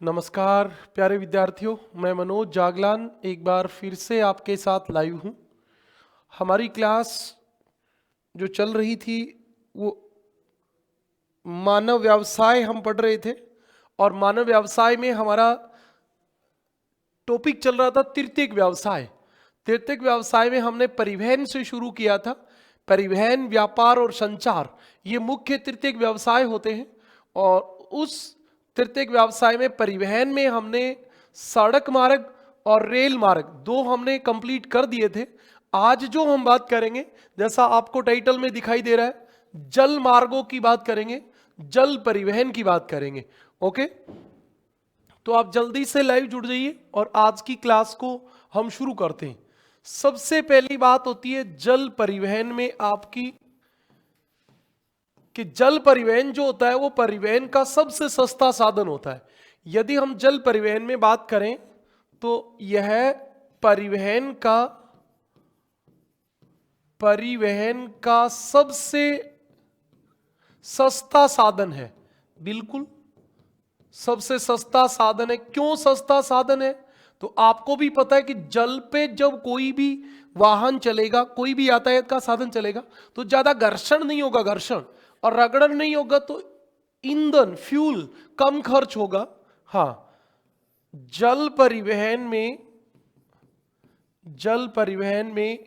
नमस्कार प्यारे विद्यार्थियों, मैं मनोज जागलान एक बार फिर से आपके साथ लाइव हूँ। हमारी क्लास जो चल रही थी वो मानव व्यवसाय हम पढ़ रहे थे और मानव व्यवसाय में हमारा टॉपिक चल रहा था तृतीयक व्यवसाय। तृतीयक व्यवसाय में हमने परिवहन से शुरू किया था। परिवहन, व्यापार और संचार ये मुख्य तृतीयक व्यवसाय होते हैं और उस तृतीयक व्यवसाय में परिवहन में हमने सड़क मार्ग और रेल मार्ग दो हमने कंप्लीट कर दिए थे। आज जो हम बात करेंगे, जैसा आपको टाइटल में दिखाई दे रहा है, जल मार्गों की बात करेंगे, जल परिवहन की बात करेंगे। ओके, तो आप जल्दी से लाइव जुड़ जाइए और आज की क्लास को हम शुरू करते हैं। सबसे पहली बात होती है जल परिवहन में आपकी कि जल परिवहन जो होता है वो परिवहन का सबसे सस्ता साधन होता है। यदि हम जल परिवहन में बात करें तो यह परिवहन का सबसे सस्ता साधन है। बिल्कुल सबसे सस्ता साधन है। क्यों सस्ता साधन है? तो आपको भी पता है कि जल पे जब कोई भी वाहन चलेगा, कोई भी यातायात का साधन चलेगा तो ज्यादा घर्षण नहीं होगा, घर्षण और रगड़न नहीं होगा, तो ईंधन फ्यूल कम खर्च होगा। हाँ, जल परिवहन में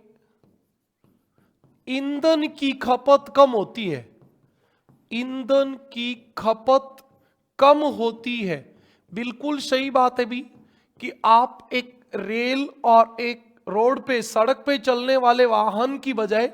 ईंधन की खपत कम होती है। ईंधन की खपत कम होती है। बिल्कुल सही बात है भी कि आप एक रेल और एक रोड पे, सड़क पे चलने वाले वाहन की बजाय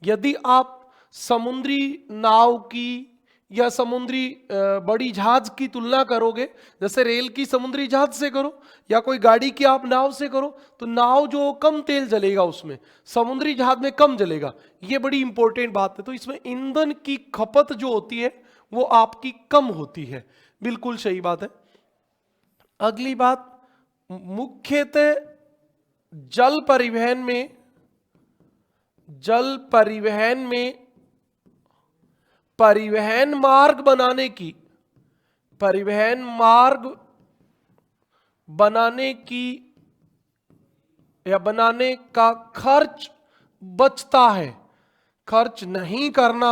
यदि आप समुद्री नाव की या समुद्री बड़ी जहाज की तुलना करोगे, जैसे रेल की समुद्री जहाज से करो या कोई गाड़ी की आप नाव से करो, तो नाव जो कम तेल जलेगा उसमें, समुद्री जहाज में कम जलेगा। ये बड़ी इंपॉर्टेंट बात है। तो इसमें ईंधन की खपत जो होती है वो आपकी कम होती है। बिल्कुल सही बात है। अगली बात, मुख्यतः जल परिवहन में परिवहन मार्ग बनाने का खर्च बचता है। खर्च नहीं करना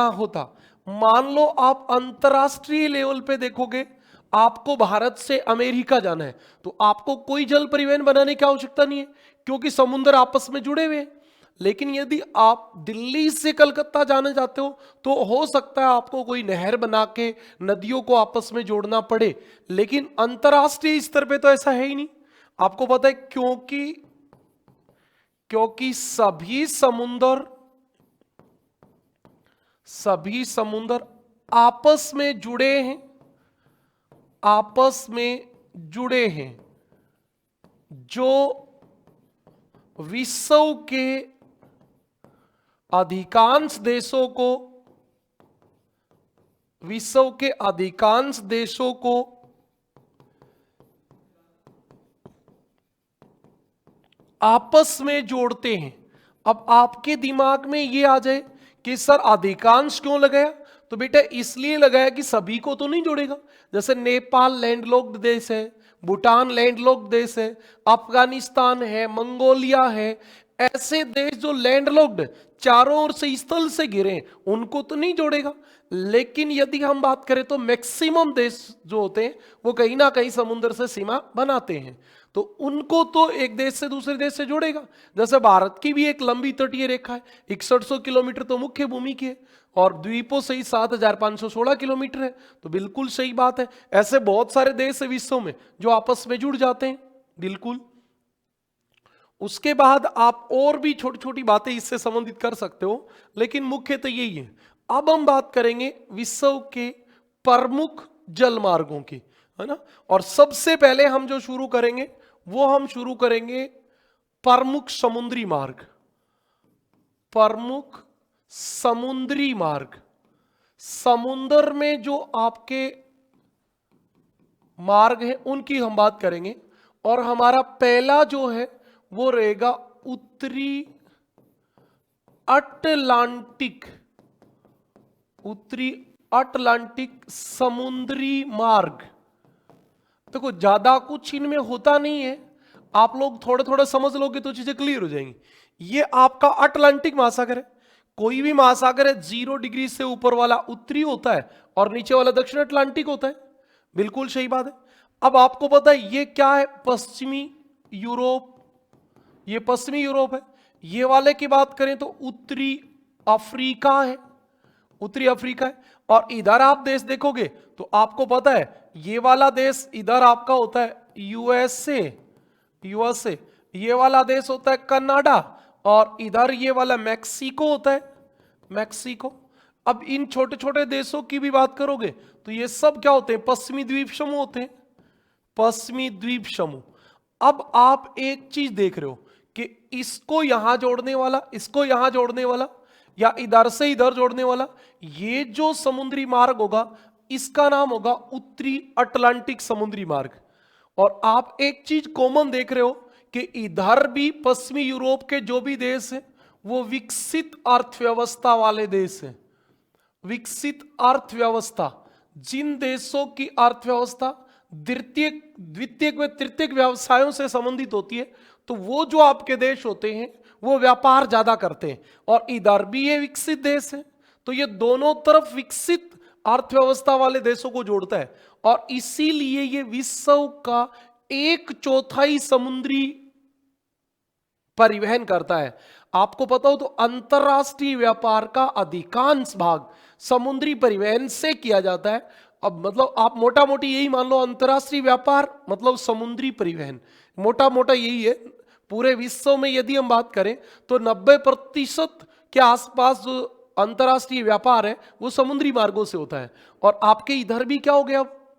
होता। मान लो आप अंतरराष्ट्रीय लेवल पे देखोगे, आपको भारत से अमेरिका जाना है तो आपको कोई जल परिवहन बनाने की आवश्यकता नहीं है क्योंकि समुद्र आपस में जुड़े हुए हैं। लेकिन यदि आप दिल्ली से कलकत्ता जाने जाते हो तो हो सकता है आपको कोई नहर बना के नदियों को आपस में जोड़ना पड़े, लेकिन अंतरराष्ट्रीय स्तर पे तो ऐसा है ही नहीं। आपको पता है क्योंकि सभी समुद्र आपस में जुड़े हैं। जो विश्व के अधिकांश देशों को आपस में जोड़ते हैं। अब आपके दिमाग में ये आ जाए कि सर अधिकांश क्यों लगाया? तो बेटा इसलिए लगाया कि सभी को तो नहीं जोड़ेगा। जैसे नेपाल लैंडलॉक्ड देश है, भूटान लैंडलॉक्ड देश है, अफगानिस्तान है, मंगोलिया है, ऐसे देश जो लैंडलॉक्ड चारों ओर से स्थल से घिरे हैं, उनको तो नहीं जोड़ेगा। लेकिन यदि हम बात करें तो मैक्सिमम देश जो होते हैं वो कहीं ना कहीं समुद्र से सीमा बनाते हैं, तो उनको तो एक देश से दूसरे देश से जोड़ेगा। जैसे भारत की भी एक लंबी तटीय रेखा है, 6100 किलोमीटर तो मुख्य भूमि की है और द्वीपों से ही 7516 किलोमीटर है। तो बिल्कुल सही बात है। ऐसे बहुत सारे देश है विश्व में जो आपस में जुड़ जाते हैं। बिल्कुल। उसके बाद आप और भी छोटी छोटी बातें इससे संबंधित कर सकते हो, लेकिन मुख्य तो यही है। अब हम बात करेंगे विश्व के प्रमुख जल मार्गों की, है ना। और सबसे पहले हम जो शुरू करेंगे वो हम शुरू करेंगे प्रमुख समुद्री मार्ग। समुद्र में जो आपके मार्ग है उनकी हम बात करेंगे। और हमारा पहला जो है वो रहेगा उत्तरी अटलांटिक समुद्री मार्ग। देखो ज्यादा कुछ इनमें होता नहीं है, आप लोग थोड़े थोड़े समझ लोगे तो चीजें क्लियर हो जाएंगी। ये आपका अटलांटिक महासागर है। कोई भी महासागर है 0 डिग्री से ऊपर वाला उत्तरी होता है और नीचे वाला दक्षिण अटलांटिक होता है। बिल्कुल सही बात है। अब आपको पता है ये क्या है, पश्चिमी यूरोप। ये पश्चिमी यूरोप है। ये वाले की बात करें तो उत्तरी अफ्रीका है, उत्तरी अफ्रीका है। और इधर आप देश देखोगे तो आपको पता है ये वाला देश इधर आपका होता है यूएसए, यूएसए। ये वाला देश होता है कनाडा और इधर ये वाला मैक्सिको होता है, मैक्सिको। अब इन छोटे छोटे देशों की भी बात करोगे तो ये सब क्या होते हैं, पश्चिमी द्वीप समूह होते हैं, पश्चिमी द्वीप समूह। अब आप एक चीज देख रहे हो कि इसको यहां जोड़ने वाला, इसको यहां जोड़ने वाला या इधर से इधर जोड़ने वाला, ये जो समुद्री मार्ग होगा इसका नाम होगा उत्तरी अटलांटिक समुद्री मार्ग। और आप एक चीज कॉमन देख रहे हो कि इधर भी पश्चिमी यूरोप के जो भी देश हैं वो विकसित अर्थव्यवस्था वाले देश हैं। विकसित अर्थव्यवस्था, जिन देशों की अर्थव्यवस्था द्वितीयक व तृतीयक व्यवसायों से संबंधित होती है, तो वो जो आपके देश होते हैं वो व्यापार ज्यादा करते हैं। और इधर भी ये विकसित देश है, तो ये दोनों तरफ विकसित अर्थव्यवस्था वाले देशों को जोड़ता है। और इसीलिए ये विश्व का 1/4 समुद्री परिवहन करता है। आपको पता हो तो अंतरराष्ट्रीय व्यापार का अधिकांश भाग समुद्री परिवहन से किया जाता है। अब मतलब आप मोटा मोटी यही मान लो, अंतरराष्ट्रीय व्यापार मतलब समुद्री परिवहन, मोटा मोटा यही है। पूरे विश्व में यदि हम बात करें तो 90% के आसपास जो अंतरराष्ट्रीय व्यापार है वो समुद्री मार्गों से होता है। और आपके इधर भी क्या हो गया, अब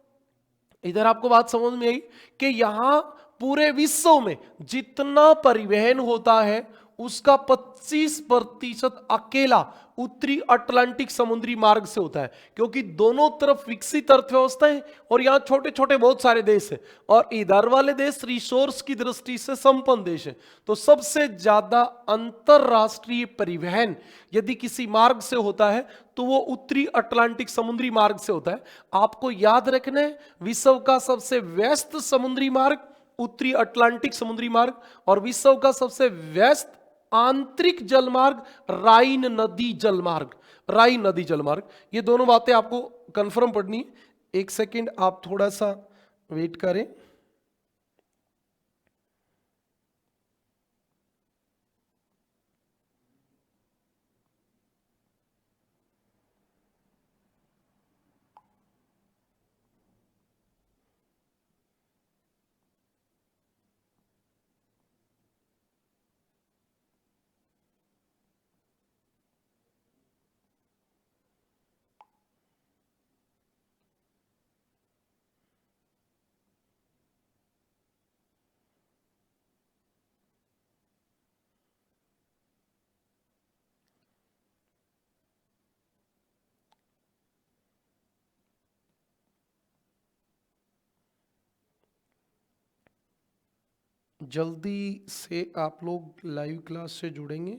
इधर आपको बात समझ में आई कि यहां पूरे विश्व में जितना परिवहन होता है उसका 25% अकेला उत्तरी अटलांटिक समुद्री मार्ग से होता है, क्योंकि दोनों तरफ विकसित अर्थव्यवस्था है और यहां छोटे छोटे बहुत सारे देश हैं और इधर वाले देश रिसोर्स की दृष्टि से संपन्न देश है। तो सबसे ज्यादा अंतरराष्ट्रीय परिवहन यदि किसी मार्ग से होता है तो वो उत्तरी अटलांटिक समुद्री मार्ग से होता है। आपको याद रखना है विश्व का सबसे व्यस्त समुद्री मार्ग उत्तरी अटलांटिक समुद्री मार्ग, और विश्व का सबसे व्यस्त आंतरिक जलमार्ग राइन नदी जलमार्ग, राइन नदी जलमार्ग। ये दोनों बातें आपको कंफर्म पढ़नी है। एक सेकंड आप थोड़ा सा वेट करें। जल्दी से आप लोग लाइव क्लास से जुड़ेंगे।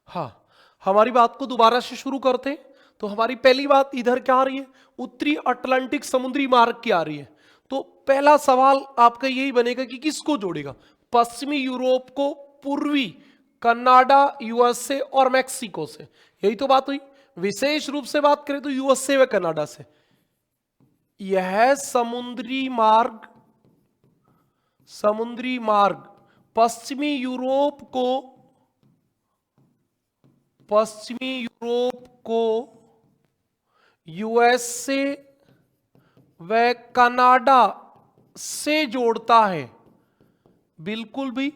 हाँ, हमारी बात को दोबारा से शुरू करते हैं। तो हमारी पहली बात इधर क्या आ रही है, उत्तरी अटलांटिक समुद्री मार्ग की आ रही है। तो पहला सवाल आपका यही बनेगा कि किसको जोड़ेगा, पश्चिमी यूरोप को पूर्वी कनाडा, यूएसए और मैक्सिको से। यही तो बात हुई। विशेष रूप से बात करें तो यूएसए व कनाडा से। यह समुद्री मार्ग, समुद्री मार्ग पश्चिमी यूरोप को, पश्चिमी यूरोप को यूएसए व कनाडा से जोड़ता है। बिल्कुल भी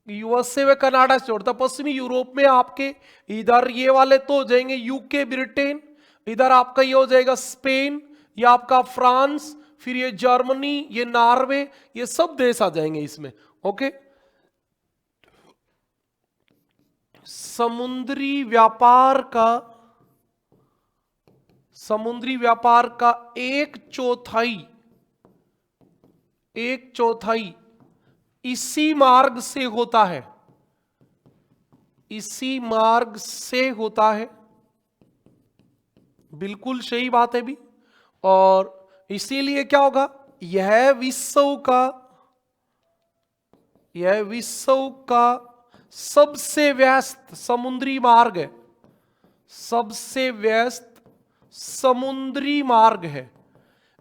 यूएसए व कनाडा से जोड़ता। पश्चिमी यूरोप में आपके इधर ये वाले तो हो जाएंगे यूके, ब्रिटेन, इधर आपका ये हो जाएगा स्पेन, ये आपका फ्रांस, फिर ये जर्मनी, ये नॉर्वे, ये सब देश आ जाएंगे इसमें। ओके, समुद्री व्यापार का एक चौथाई इसी मार्ग से होता है, इसी मार्ग से होता है। बिल्कुल सही बात है भी। और इसीलिए क्या होगा, यह विश्व का सबसे व्यस्त समुद्री मार्ग है, सबसे व्यस्त समुद्री मार्ग है।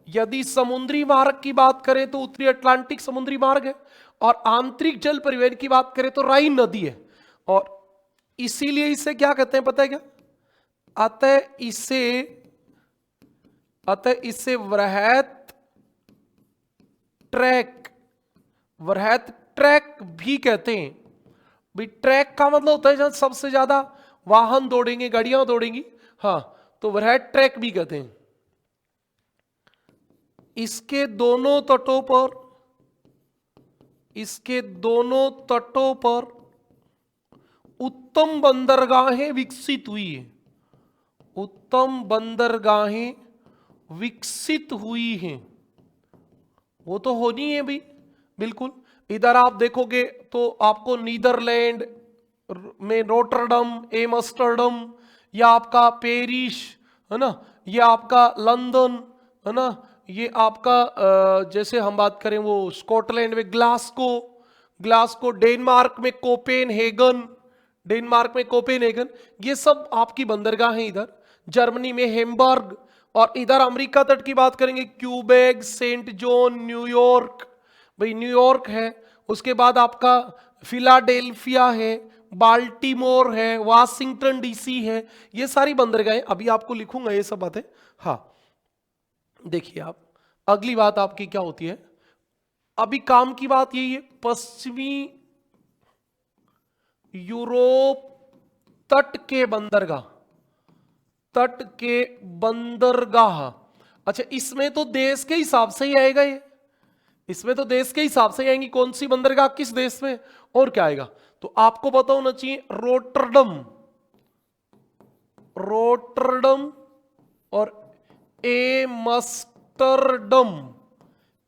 यदि समुद्री मार्ग की बात करें तो उत्तरी अटलांटिक समुद्री मार्ग है, और आंतरिक जल परिवहन की बात करें तो राइन नदी है। और इसीलिए इसे क्या कहते हैं पता है क्या? अतः इसे वृहत ट्रैक भी कहते हैं। भाई ट्रैक का मतलब होता है जहां सबसे ज्यादा वाहन दौड़ेंगे, गाड़ियां दौड़ेंगी, हाँ, तो वृहत ट्रैक भी कहते हैं। इसके दोनों तटों पर उत्तम बंदरगाहें विकसित हुई है, उत्तम बंदरगाहें विकसित हुई हैं। वो तो होनी है भी, बिल्कुल। इधर आप देखोगे तो आपको नीदरलैंड में रोटरडम, एम्स्टर्डम, या आपका पेरिस, है ना, ये आपका लंदन, है ना, ये आपका जैसे हम बात करें वो स्कॉटलैंड में ग्लासको, डेनमार्क में कोपेनहेगन, ये सब आपकी बंदरगाह हैं। इधर जर्मनी में हेम्बर्ग, और इधर अमेरिका तट की बात करेंगे क्यूबेक, सेंट जॉन, न्यूयॉर्क, भाई न्यूयॉर्क है। उसके बाद आपका फिलाडेल्फिया है, बाल्टीमोर है, वाशिंगटन डीसी है, ये सारी बंदरगाहें। अभी आपको लिखूंगा ये सब बातें। हाँ, देखिए आप, अगली बात आपकी क्या होती है, अभी काम की बात यही है, पश्चिमी यूरोप तट के बंदरगाह। अच्छा, इसमें तो देश के हिसाब से ही आएगा ये, इसमें तो देश के हिसाब से ही आएंगी, कौन सी बंदरगाह किस देश में और क्या आएगा। तो आपको पता होना चाहिए रोटरडम और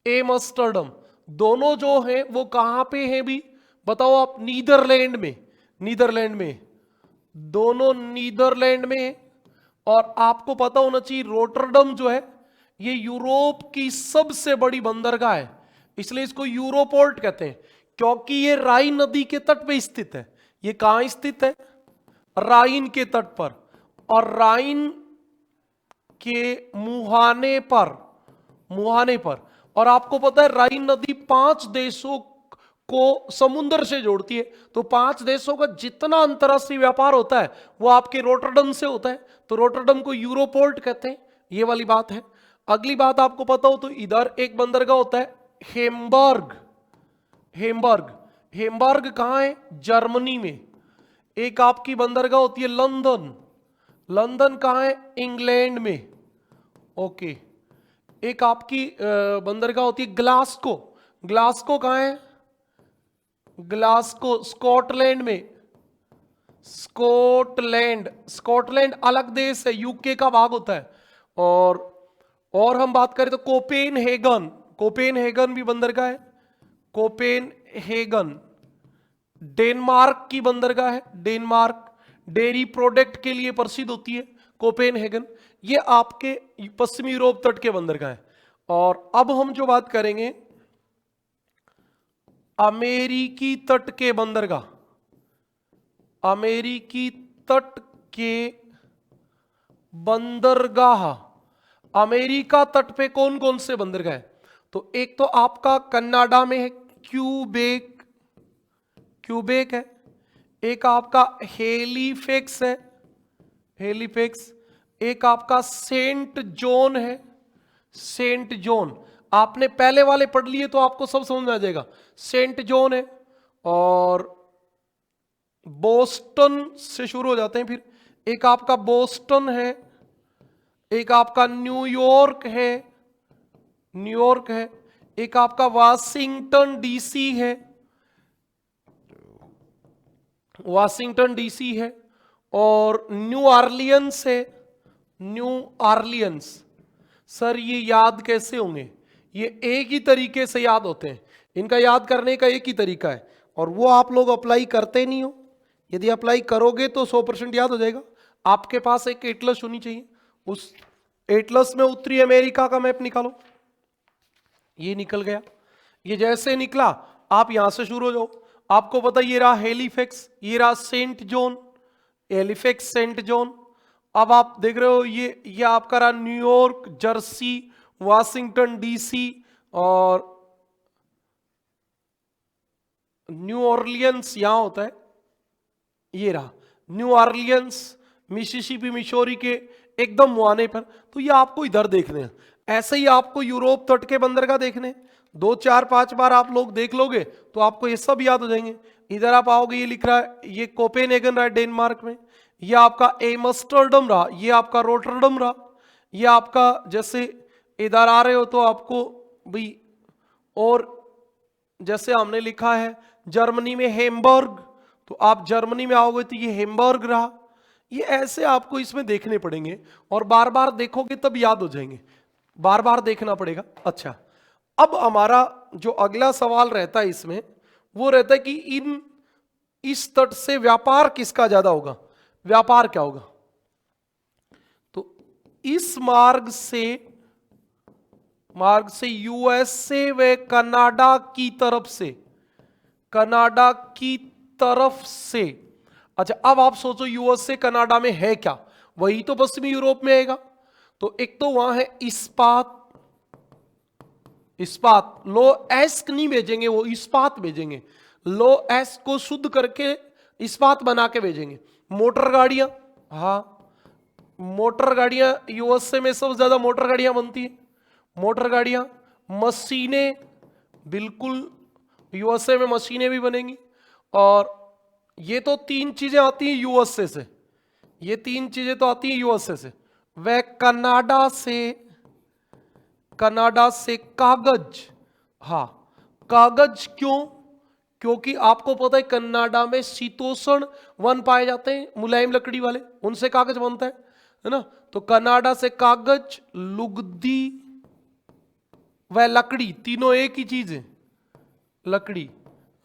एमस्टरडम दोनों जो हैं वो कहां पे हैं भी, बताओ आप? नीदरलैंड में, दोनों नीदरलैंड में है। और आपको पता होना चाहिए रोटरडम जो है ये यूरोप की सबसे बड़ी बंदरगाह है, इसलिए इसको यूरोपोर्ट कहते हैं, क्योंकि ये राइन नदी के तट पे स्थित है। ये कहां स्थित है? राइन के तट पर, और राइन के मुहाने पर। और आपको पता है राइन नदी 5 देशों को समुद्र से जोड़ती है, तो 5 देशों का जितना अंतरराष्ट्रीय व्यापार होता है वो आपके रोटरडम से होता है, तो रोटरडम को यूरोपोर्ट कहते हैं। ये वाली बात है। अगली बात आपको पता हो तो इधर एक बंदरगाह होता है हेम्बर्ग कहां है? जर्मनी में। एक आपकी बंदरगाह होती है लंदन कहां है? इंग्लैंड में। ओके। एक आपकी बंदरगाह होती है ग्लासको कहां है? ग्लासको स्कॉटलैंड में। स्कॉटलैंड अलग देश है, यूके का भाग होता है। और हम बात करें तो कोपेनहेगन भी बंदरगाह है। कोपेनहेगन डेनमार्क की बंदरगाह है। डेनमार्क डेयरी प्रोडक्ट के लिए प्रसिद्ध होती है कोपेनहेगन। ये आपके पश्चिमी यूरोप तट के बंदरगाह है। और अब हम जो बात करेंगे अमेरिकी तट के बंदरगाह, अमेरिका तट पे कौन कौन से बंदरगाह है? तो एक तो आपका कनाडा में है क्यूबेक है। एक आपका हेलीफैक्स है, एक आपका सेंट जॉन है, आपने पहले वाले पढ़ लिए तो आपको सब समझ में आ जाएगा। सेंट जॉन है। और बोस्टन से शुरू हो जाते हैं, फिर एक आपका बोस्टन है, एक आपका न्यूयॉर्क है, एक आपका वाशिंगटन डीसी है, वाशिंगटन डीसी है और न्यू ऑरलियंस है, न्यू ऑरलियंस। सर ये याद कैसे होंगे? ये एक ही तरीके से याद होते हैं, इनका याद करने का एक ही तरीका है, और वो आप लोग अप्लाई करते नहीं हो। यदि अप्लाई करोगे तो 100% याद हो जाएगा। आपके पास एक एटलस होनी चाहिए, उस एटलस में उत्तरी अमेरिका का मैप निकालो। ये निकल गया। ये जैसे निकला आप यहां से शुरू हो जाओ। आपको पता ये रहा हेलिफैक्स, ये रहा सेंट जॉन, हेलिफैक्स सेंट जॉन। अब आप देख रहे हो ये आपका रहा न्यूयॉर्क, जर्सी, वाशिंगटन डीसी और न्यू ऑरलियंस यहां होता है। ये रहा न्यू ऑरलियंस, मिसिसिपी मिशोरी के एकदम मुहाने पर। तो ये आपको इधर देखने हैं। ऐसे ही आपको यूरोप तट के बंदरगाह देखने, 2 4 5 बार आप लोग देख लोगे तो आपको ये सब याद हो जाएंगे। इधर आप आओगे, ये लिख रहा है, ये कोपेनहेगन रहा है डेनमार्क में, ये आपका एम्स्टर्डम रहा, ये आपका रोटरडम रहा, ये आपका जैसे इधर आ रहे हो तो आपको भी, और जैसे हमने लिखा है जर्मनी में हेम्बर्ग, तो आप जर्मनी में आओगे तो ये हेम्बर्ग रहा। ये ऐसे आपको इसमें देखने पड़ेंगे और बार बार देखोगे तब याद हो जाएंगे, बार बार देखना पड़ेगा। अच्छा, अब हमारा जो अगला सवाल रहता है इसमें वो रहता है कि इस तट से व्यापार किसका ज्यादा होगा, व्यापार क्या होगा। तो इस मार्ग से यूएसए व कनाडा की तरफ से, कनाडा की तरफ से। अच्छा, अब आप सोचो यूएसए कनाडा में है क्या, वही तो पश्चिमी यूरोप में आएगा। तो एक तो वहां है इस्पात, इस्पात लो एस्क नहीं भेजेंगे, वो इस्पात भेजेंगे, लो एस्क को शुद्ध करके इस्पात बना के भेजेंगे। मोटर गाड़ियां, हाँ मोटर गाड़ियां यूएसए में सबसे ज्यादा मोटर गाड़ियां बनती है, मोटर गाड़ियां, मशीनें, बिल्कुल यूएसए में मशीनें भी बनेंगी। और ये तो 3 चीजें आती हैं यूएसए से, ये 3 चीजें तो आती हैं यूएसए से। वह कनाडा से कागज, हाँ कागज क्यों? क्योंकि आपको पता है कनाडा में शीतोष्ण वन पाए जाते हैं, मुलायम लकड़ी वाले, उनसे कागज बनता है ना। तो कनाडा से कागज, लुगदी व लकड़ी, तीनों एक ही चीज है, लकड़ी,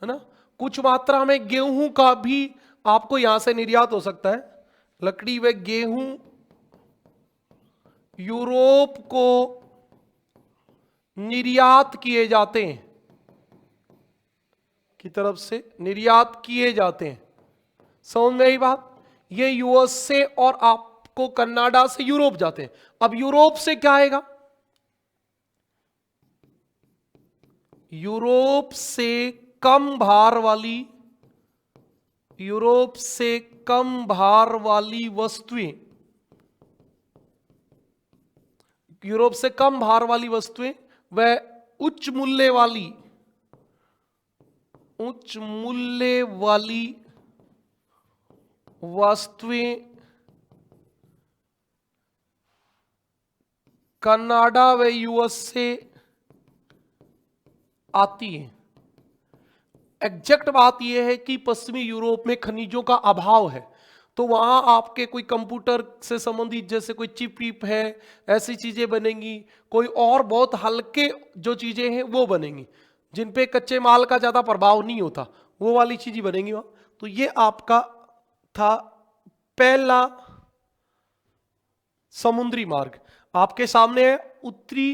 है ना। कुछ मात्रा में गेहूं का भी आपको यहां से निर्यात हो सकता है, लकड़ी व गेहूं यूरोप को निर्यात किए जाते हैं, की तरफ से निर्यात किए जाते हैं। समझ में आई बात? ये यूएस से और आपको कनाडा से यूरोप जाते हैं। अब यूरोप से क्या आएगा? यूरोप से कम भार वाली, यूरोप से कम भार वाली वस्तुएं, यूरोप से कम भार वाली वस्तुएं व उच्च मूल्य वाली, उच्च मूल्य वाली वस्तुएं कनाडा व यूएस से आती हैं। एग्जैक्ट बात यह है कि पश्चिमी यूरोप में खनिजों का अभाव है, तो वहां आपके कोई कंप्यूटर से संबंधित जैसे कोई चिप विप है, ऐसी चीजें बनेंगी। कोई और बहुत हल्के जो चीजें हैं वो बनेंगी, जिन पे कच्चे माल का ज्यादा प्रभाव नहीं होता, वो वाली चीजें बनेंगी वहां। तो ये आपका था पहला समुद्री मार्ग। आपके सामने है उत्तरी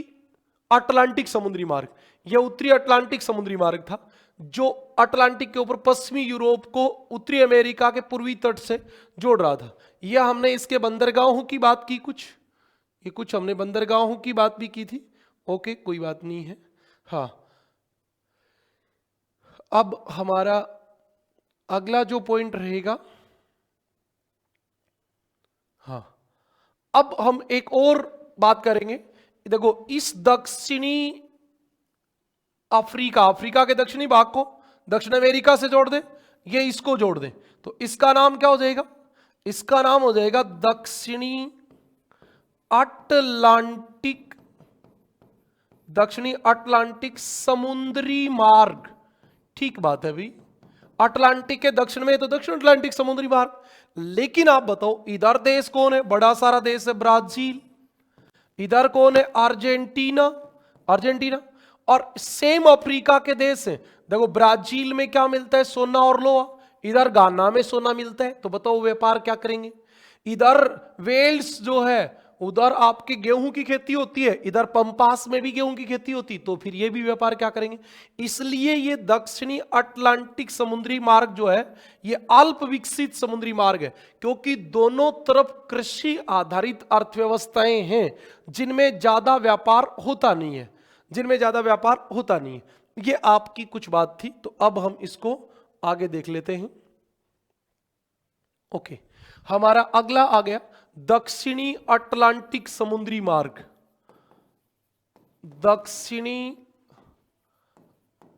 अटलांटिक समुद्री मार्ग। यह उत्तरी अटलांटिक समुद्री मार्ग था जो अटलांटिक के ऊपर पश्चिमी यूरोप को उत्तरी अमेरिका के पूर्वी तट से जोड़ रहा था। यह हमने इसके बंदरगाहों की बात की, कुछ हमने बंदरगाहों की बात भी की थी। ओके, कोई बात नहीं है। हाँ, अब हमारा अगला जो पॉइंट रहेगा, हाँ अब हम एक और बात करेंगे। देखो, इस दक्षिणी अफ्रीका के दक्षिणी भाग को दक्षिण अमेरिका से जोड़ दे, ये इसको जोड़ दे, तो इसका नाम क्या हो जाएगा? इसका नाम हो जाएगा दक्षिणी अटलांटिक, दक्षिणी अटलांटिक समुद्री मार्ग। ठीक बात है भाई, अटलांटिक के दक्षिण में तो दक्षिण अटलांटिक समुद्री मार्ग। लेकिन आप बताओ इधर देश कौन है, बड़ा सारा देश है ब्राजील, इधर कौन है, अर्जेंटीना, अर्जेंटीना, और सेम अफ्रीका के देश है। देखो ब्राजील में क्या मिलता है, सोना और लोहा, इधर गाना में सोना मिलता है, तो बताओ व्यापार क्या करेंगे। इधर वेल्स जो है उधर आपके गेहूं की खेती होती है, इधर पंपास में भी गेहूं की खेती होती, तो फिर ये भी व्यापार क्या करेंगे। इसलिए ये दक्षिणी अटलांटिक समुद्री मार्ग जो है ये अल्प विकसित समुद्री मार्ग है, क्योंकि दोनों तरफ कृषि आधारित अर्थव्यवस्थाएं हैं जिनमें ज्यादा व्यापार होता नहीं है, जिनमें ज्यादा व्यापार होता नहीं है। ये आपकी कुछ बात थी, तो अब हम इसको आगे देख लेते हैं। ओके, हमारा अगला आ गया दक्षिणी अटलांटिक समुद्री मार्ग। दक्षिणी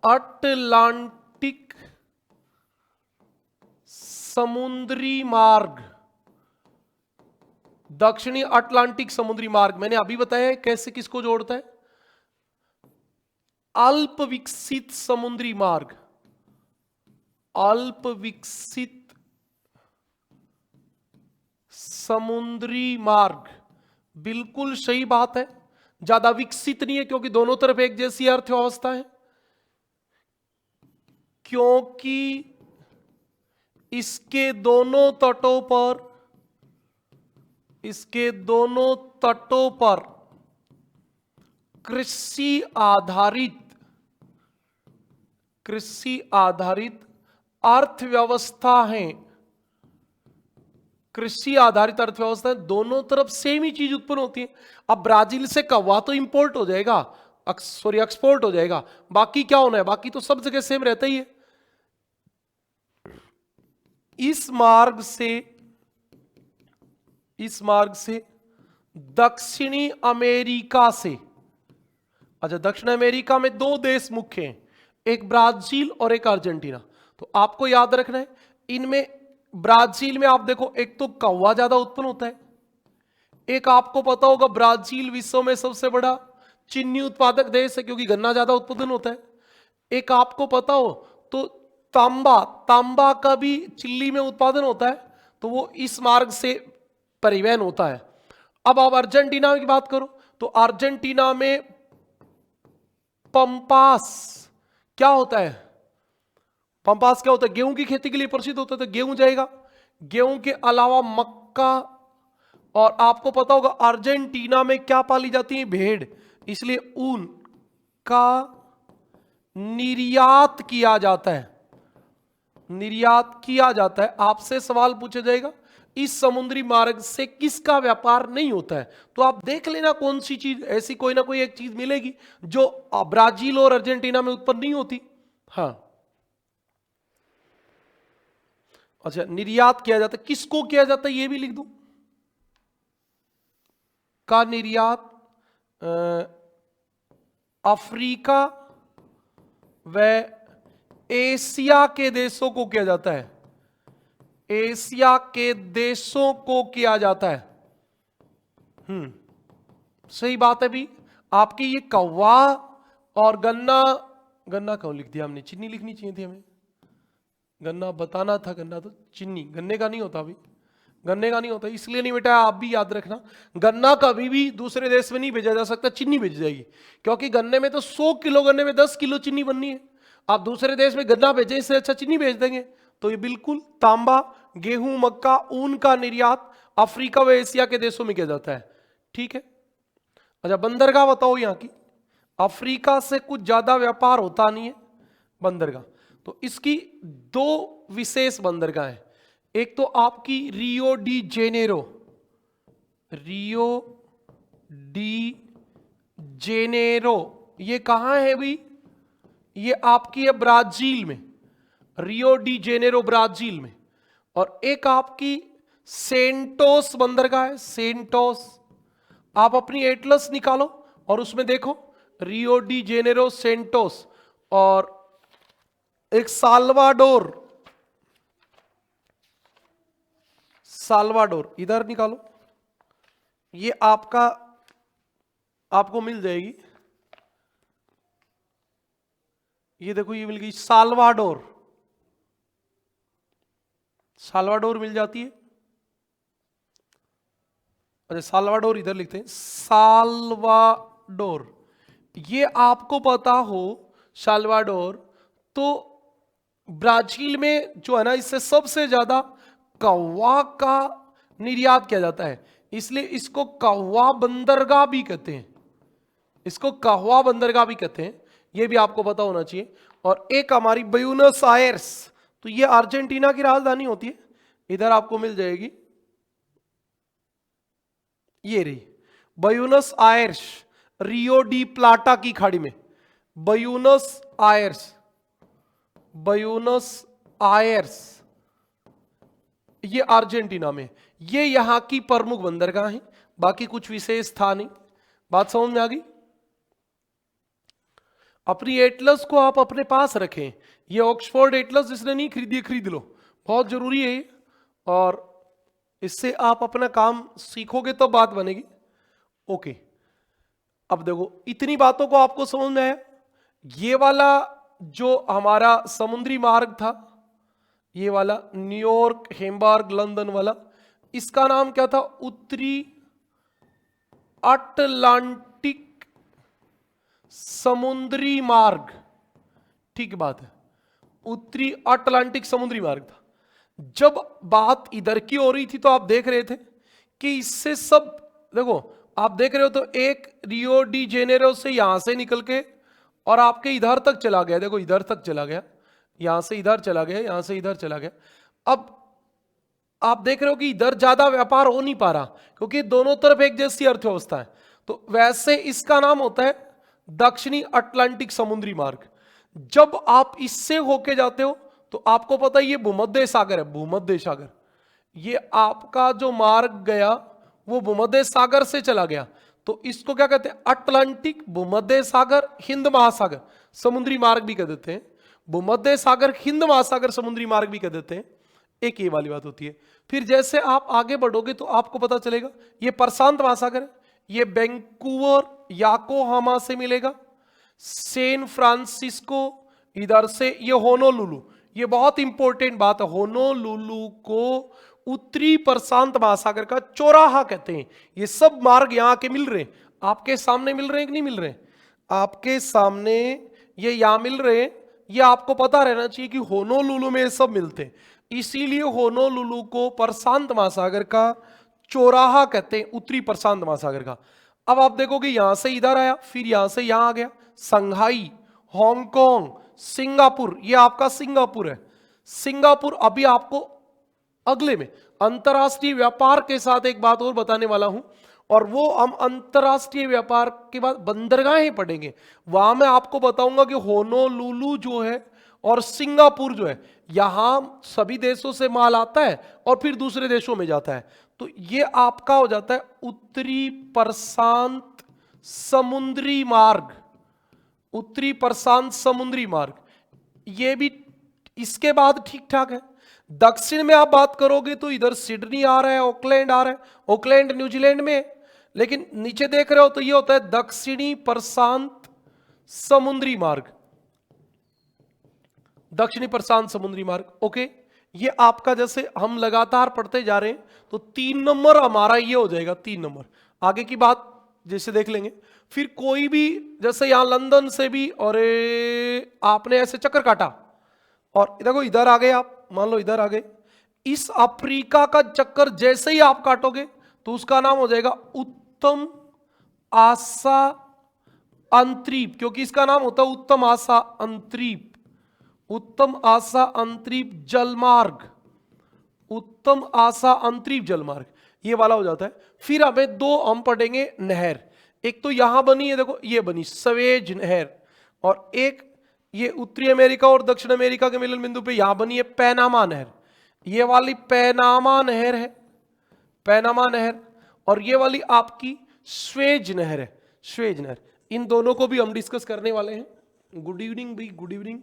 अटलांटिक समुद्री मार्ग, दक्षिणी अटलांटिक समुद्री मार्ग मैंने अभी बताया है कैसे किसको जोड़ता है। अल्प विकसित समुद्री मार्ग, अल्प विकसित समुद्री मार्ग, बिल्कुल सही बात है। ज्यादा विकसित नहीं है क्योंकि दोनों तरफ एक जैसी अर्थव्यवस्था है, क्योंकि इसके दोनों तटों पर, इसके दोनों तटों पर कृषि आधारित अर्थव्यवस्था है, कृषि आधारित अर्थव्यवस्था, दोनों तरफ सेम ही चीज उत्पन्न होती है। अब ब्राजील से कौवा तो इंपोर्ट हो जाएगा, सॉरी एक्सपोर्ट हो जाएगा, बाकी क्या होना है, बाकी तो सब जगह सेम रहता ही है। इस मार्ग से दक्षिणी अमेरिका से, अच्छा दक्षिण अमेरिका में दो देश मुख्य हैं, एक ब्राजील और एक अर्जेंटीना। तो आपको याद रखना है इनमें, ब्राजील में आप देखो एक तो कौवा ज्यादा उत्पन्न होता है, एक आपको पता होगा ब्राजील विश्व में सबसे बड़ा चीनी उत्पादक देश है क्योंकि गन्ना ज्यादा उत्पादन होता है। एक आपको पता हो तो तांबा का भी चिल्ली में उत्पादन होता है, तो वो इस मार्ग से परिवहन होता है। अब आप अर्जेंटीना की बात करो तो अर्जेंटीना में पंपास क्या होता है, पंपास क्या होता है, गेहूं की खेती के लिए प्रसिद्ध होता है, तो गेहूं जाएगा। गेहूं के अलावा मक्का, और आपको पता होगा अर्जेंटीना में क्या पाली जाती है, भेड़, इसलिए ऊन का निर्यात किया जाता है, निर्यात किया जाता है। आपसे सवाल पूछा जाएगा इस समुद्री मार्ग से किसका व्यापार नहीं होता है, तो आप देख लेना कौन सी चीज, ऐसी कोई ना कोई एक चीज मिलेगी जो ब्राजील और अर्जेंटीना में उत्पन्न नहीं होती। हाँ, अच्छा निर्यात किया जाता है, किसको किया जाता है ये भी लिख दो, का निर्यात अफ्रीका व एशिया के देशों को किया जाता है, एशिया के देशों को किया जाता है। सही बात है भी आपकी। ये कौवा और गन्ना, गन्ना क्यों लिख दिया हमने, चीनी लिखनी चाहिए थी हमें, गन्ना बताना था, गन्ना तो चीनी, गन्ने का नहीं होता अभी, गन्ने का नहीं होता, इसलिए नहीं बेटा, आप भी याद रखना गन्ना कभी भी दूसरे देश में नहीं भेजा जा सकता, चीनी भेज जाएगी, क्योंकि गन्ने में तो 100 किलो गन्ने में 10 किलो चीनी बननी है। आप दूसरे देश में गन्ना भेजें, इससे अच्छा चीनी भेज देंगे। तो ये बिल्कुल तांबा, गेहूं, मक्का, ऊन का निर्यात अफ्रीका व एशिया के देशों में किया जाता है। ठीक है, अच्छा बंदरगाह बताओ यहाँ की, अफ्रीका से कुछ ज्यादा व्यापार होता नहीं है बंदरगाह, तो इसकी दो विशेष बंदरगाह है। एक तो आपकी Rio de Janeiro, Rio de Janeiro, ये कहां है भी, ये आपकी है ब्राजील में, रियो डी जेनेरो ब्राजील में। और एक आपकी सेंटोस बंदरगाह है, सेंटोस, आप अपनी एटलस निकालो और उसमें देखो रियो डी जेनेरो, सेंटोस, और एक साल्वाडोर, साल्वाडोर इधर निकालो, ये आपका आपको मिल जाएगी, ये देखो ये मिल गई साल्वाडोर, साल्वाडोर मिल जाती है। अच्छा, साल्वाडोर इधर लिखते हैं, साल्वाडोर। ये आपको पता हो साल्वाडोर, तो ब्राजील में जो है ना, इससे सबसे ज्यादा कौवा का निर्यात किया जाता है, इसलिए इसको कौवा बंदरगाह भी कहते हैं। इसको कौवा बंदरगाह भी कहते हैं, ये भी आपको पता होना चाहिए। और एक हमारी ब्यूनस आयर्स, तो ये अर्जेंटीना की राजधानी होती है, इधर आपको मिल जाएगी, ये रही ब्यूनस आयर्स, रियो डी प्लाटा की खाड़ी में। ब्यूनस आयर्स, ब्यूनस आयर्स, ये अर्जेंटीना में। ये यहां की प्रमुख बंदरगाह है, बाकी कुछ विशेष था नहीं। बात समझ में आ गई? अपनी एटलस को आप अपने पास रखें। ये ऑक्सफोर्ड एटलस जिसने नहीं खरीदी खरीद लो, बहुत जरूरी है, और इससे आप अपना काम सीखोगे तो बात बनेगी। ओके, अब देखो इतनी बातों को आपको समझ में आया। ये वाला जो हमारा समुद्री मार्ग था, ये वाला न्यूयॉर्क, हैम्बर्ग, लंदन वाला, इसका नाम क्या था? उत्तरी अटलांटिक समुद्री मार्ग। ठीक बात है, उत्तरी अटलांटिक समुद्री मार्ग था। जब बात इधर की हो रही थी तो आप देख रहे थे कि इससे सब, देखो आप देख रहे हो तो एक रियो डी जेनेरो से यहां से निकल के और आपके इधर तक चला गया, देखो इधर तक चला गया, यहां से इधर चला गया, यहां से इधर चला गया। अब आप देख रहे हो कि इधर ज्यादा व्यापार हो नहीं पा रहा, क्योंकि दोनों तरफ एक जैसी अर्थव्यवस्था है। तो वैसे इसका नाम होता है दक्षिणी अटलांटिक समुद्री मार्ग। जब आप इससे होके जाते हो तो आपको पता है ये भूमध्य सागर है, भूमध्य सागर। ये आपका जो मार्ग गया वो भूमध्य सागर से चला गया, तो इसको क्या कहते हैं? अटलांटिक, भूमध्य सागर, हिंद महासागर समुद्री मार्ग भी कह देते हैं। भूमध्य सागर, हिंद महासागर समुद्री मार्ग भी कह देते हैं। एक ये वाली बात होती है। फिर जैसे आप आगे बढ़ोगे तो आपको पता चलेगा ये प्रशांत महासागर है, ये वैंकूवर, याकोहामा से मिलेगा, सैन फ्रांसिस्को, इधर से ये होनोलुलु। ये बहुत इंपॉर्टेंट बात है, होनोलुलु को उत्तरी प्रशांत महासागर का चौराहा कहते हैं। ये सब मार्ग यहां के मिल रहे हैं, आपके सामने मिल रहे हैं कि नहीं मिल रहे हैं? आपके सामने ये यहां मिल रहे हैं। ये आपको पता रहना चाहिए कि होनोलुलु में ये सब मिलते हैं, इसीलिए होनोलुलु को प्रशांत महासागर का चौराहा कहते हैं, उत्तरी प्रशांत महासागर का। अब आप देखोगे यहां से इधर आया, फिर यहां से यहां आ गया, संघाई, हांगकांग, सिंगापुर, ये आपका सिंगापुर है। सिंगापुर अभी आपको अगले में अंतरराष्ट्रीय व्यापार के साथ एक बात और बताने वाला हूं, और वो हम अंतरराष्ट्रीय व्यापार के बाद बंदरगाहें पढ़ेंगे। वहां मैं आपको बताऊंगा कि होनोलुलु जो है और सिंगापुर जो है, यहां सभी देशों से माल आता है और फिर दूसरे देशों में जाता है। तो ये आपका हो जाता है उत्तरी प्रशांत समुद्री मार्ग, उत्तरी प्रशांत समुद्री मार्ग। ये भी इसके बाद ठीक ठाक है। दक्षिण में आप बात करोगे तो इधर सिडनी आ रहा है, ऑकलैंड आ रहा है, ऑकलैंड न्यूजीलैंड में, लेकिन नीचे देख रहे हो तो ये होता है दक्षिणी प्रशांत समुद्री मार्ग, दक्षिणी प्रशांत समुद्री मार्ग। ओके, ये आपका जैसे हम लगातार पढ़ते जा रहे हैं तो 3 नंबर हमारा ये हो जाएगा, 3 नंबर। आगे की बात जैसे देख लेंगे। फिर कोई भी, जैसे यहां लंदन से भी, और आपने ऐसे चक्कर काटा और देखो इधर आ गए आप, मान लो इधर आ गए, इस अफ्रीका का चक्कर जैसे ही आप काटोगे तो उसका नाम हो जाएगा उत्तम आशा अंतरीप, क्योंकि इसका नाम होता है उत्तम आशा अंतरीप, उत्तम आशा अंतरीप जलमार्ग, उत्तम आशा अंतरीप जलमार्ग, ये वाला हो जाता है। फिर हमें 2 हम पढ़ेंगे नहर, एक तो यहां बनी है, देखो ये बनी सवेज नहर, और एक ये उत्तरी अमेरिका और दक्षिण अमेरिका के मिलन बिंदु पे यहां बनी है पैनामा नहर। ये वाली पैनामा नहर है, पैनामा नहर, और ये वाली आपकी स्वेज नहर है, स्वेज नहर। इन दोनों को भी हम डिस्कस करने वाले हैं। गुड इवनिंग भाई, गुड इवनिंग।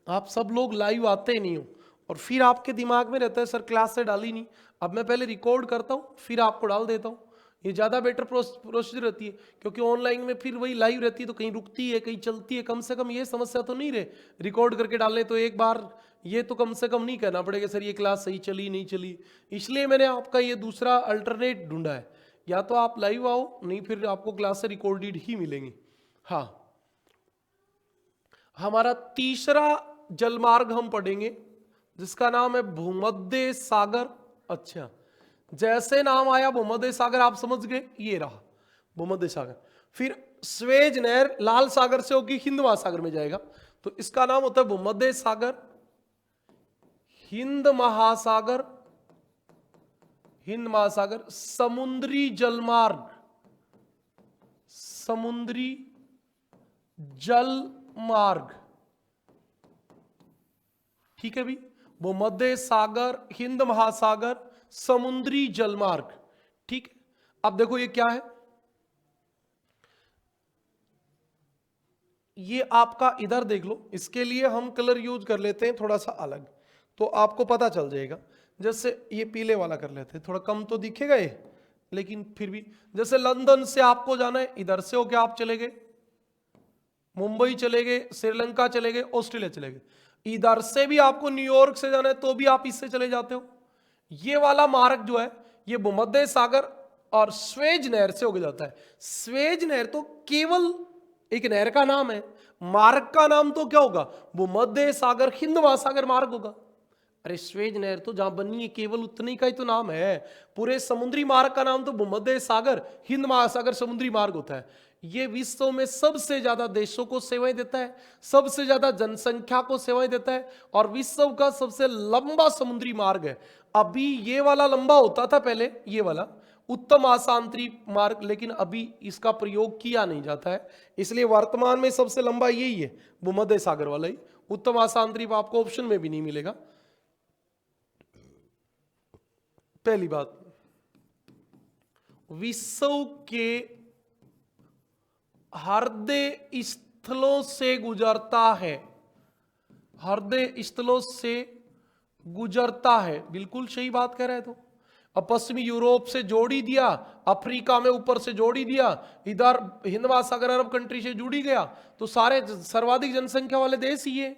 आप सब लोग लाइव आते नहीं हो और फिर आपके दिमाग में रहता है सर क्लास से डाली नहीं। अब मैं पहले रिकॉर्ड करता हूं फिर आपको डाल देता हूं, ये ज़्यादा बेटर प्रोसीजर रहती है, क्योंकि ऑनलाइन में फिर वही लाइव रहती है तो कहीं रुकती है कहीं चलती है। कम से कम ये समस्या तो नहीं रहे, रिकॉर्ड करके डालने तो एक बार ये तो कम से कम नहीं कहना पड़ेगा सर ये क्लास सही चली नहीं चली। इसलिए मैंने आपका ये दूसरा अल्टरनेट ढूंढा है, या तो आप लाइव आओ, नहीं फिर आपको क्लास से रिकॉर्डेड ही मिलेंगी। हाँ, हमारा तीसरा जलमार्ग हम पढ़ेंगे जिसका नाम है भूमध्य सागर। अच्छा, जैसे नाम आया भूमध्य सागर आप समझ गए, ये रहा भूमध्य सागर। फिर स्वेज नहर लाल सागर से होगी हिंद महासागर में जाएगा, तो इसका नाम होता है भूमध्य सागर, हिंद महासागर। हिंद महासागर समुद्री जलमार्ग, समुद्री जल मार्ग। ठीक है भी, भूमध्य सागर, हिंद महासागर, समुद्री जलमार्ग। ठीक है, अब देखो ये क्या है, ये आपका इधर देख लो, इसके लिए हम कलर यूज कर लेते हैं थोड़ा सा अलग, तो आपको पता चल जाएगा। जैसे ये पीले वाला कर लेते हैं, थोड़ा कम तो दिखेगा ये, लेकिन फिर भी जैसे लंदन से आपको जाना है, इधर से होके आप चले गए, मुंबई चले गए, श्रीलंका चले गए, ऑस्ट्रेलिया चले गए। इधर से भी आपको न्यूयॉर्क से जाना है तो भी आप इससे चले जाते हो। ये वाला मार्ग जो है ये भूमध्य सागर और स्वेज नहर से होके जाता है। स्वेज नहर तो केवल एक नहर का नाम है, मार्ग का नाम तो क्या होगा, भूमध्य सागर हिंद महासागर मार्ग होगा। अरे स्वेज नहर तो जहां बनी है केवल उतने का ही तो नाम है, पूरे समुद्री मार्ग का नाम तो भूमध्य सागर हिंद महासागर समुद्री मार्ग होता है। ये विश्व में सबसे ज्यादा देशों को सेवाएं देता है, सबसे ज्यादा जनसंख्या को सेवाएं देता है, और विश्व का सबसे लंबा समुद्री मार्ग है। अभी ये वाला लंबा होता था पहले, ये वाला उत्तम आसांतरिक मार्ग, लेकिन अभी इसका प्रयोग किया नहीं जाता है, इसलिए वर्तमान में सबसे लंबा यही है, भूमध्य सागर वाला ही। उत्तम आसांतरिक आपको ऑप्शन में भी नहीं मिलेगा। पहली बात, विश्व के हृदय स्थलों से गुजरता है, हृदय स्थलों से गुजरता है, बिल्कुल सही बात कह रहे हैं। तो अब पश्चिमी यूरोप से जोड़ ही दिया, अफ्रीका में ऊपर से जोड़ ही दिया, इधर हिंद महासागर अरब कंट्री से जुड़ ही गया, तो सारे सर्वाधिक जनसंख्या वाले देश ही है।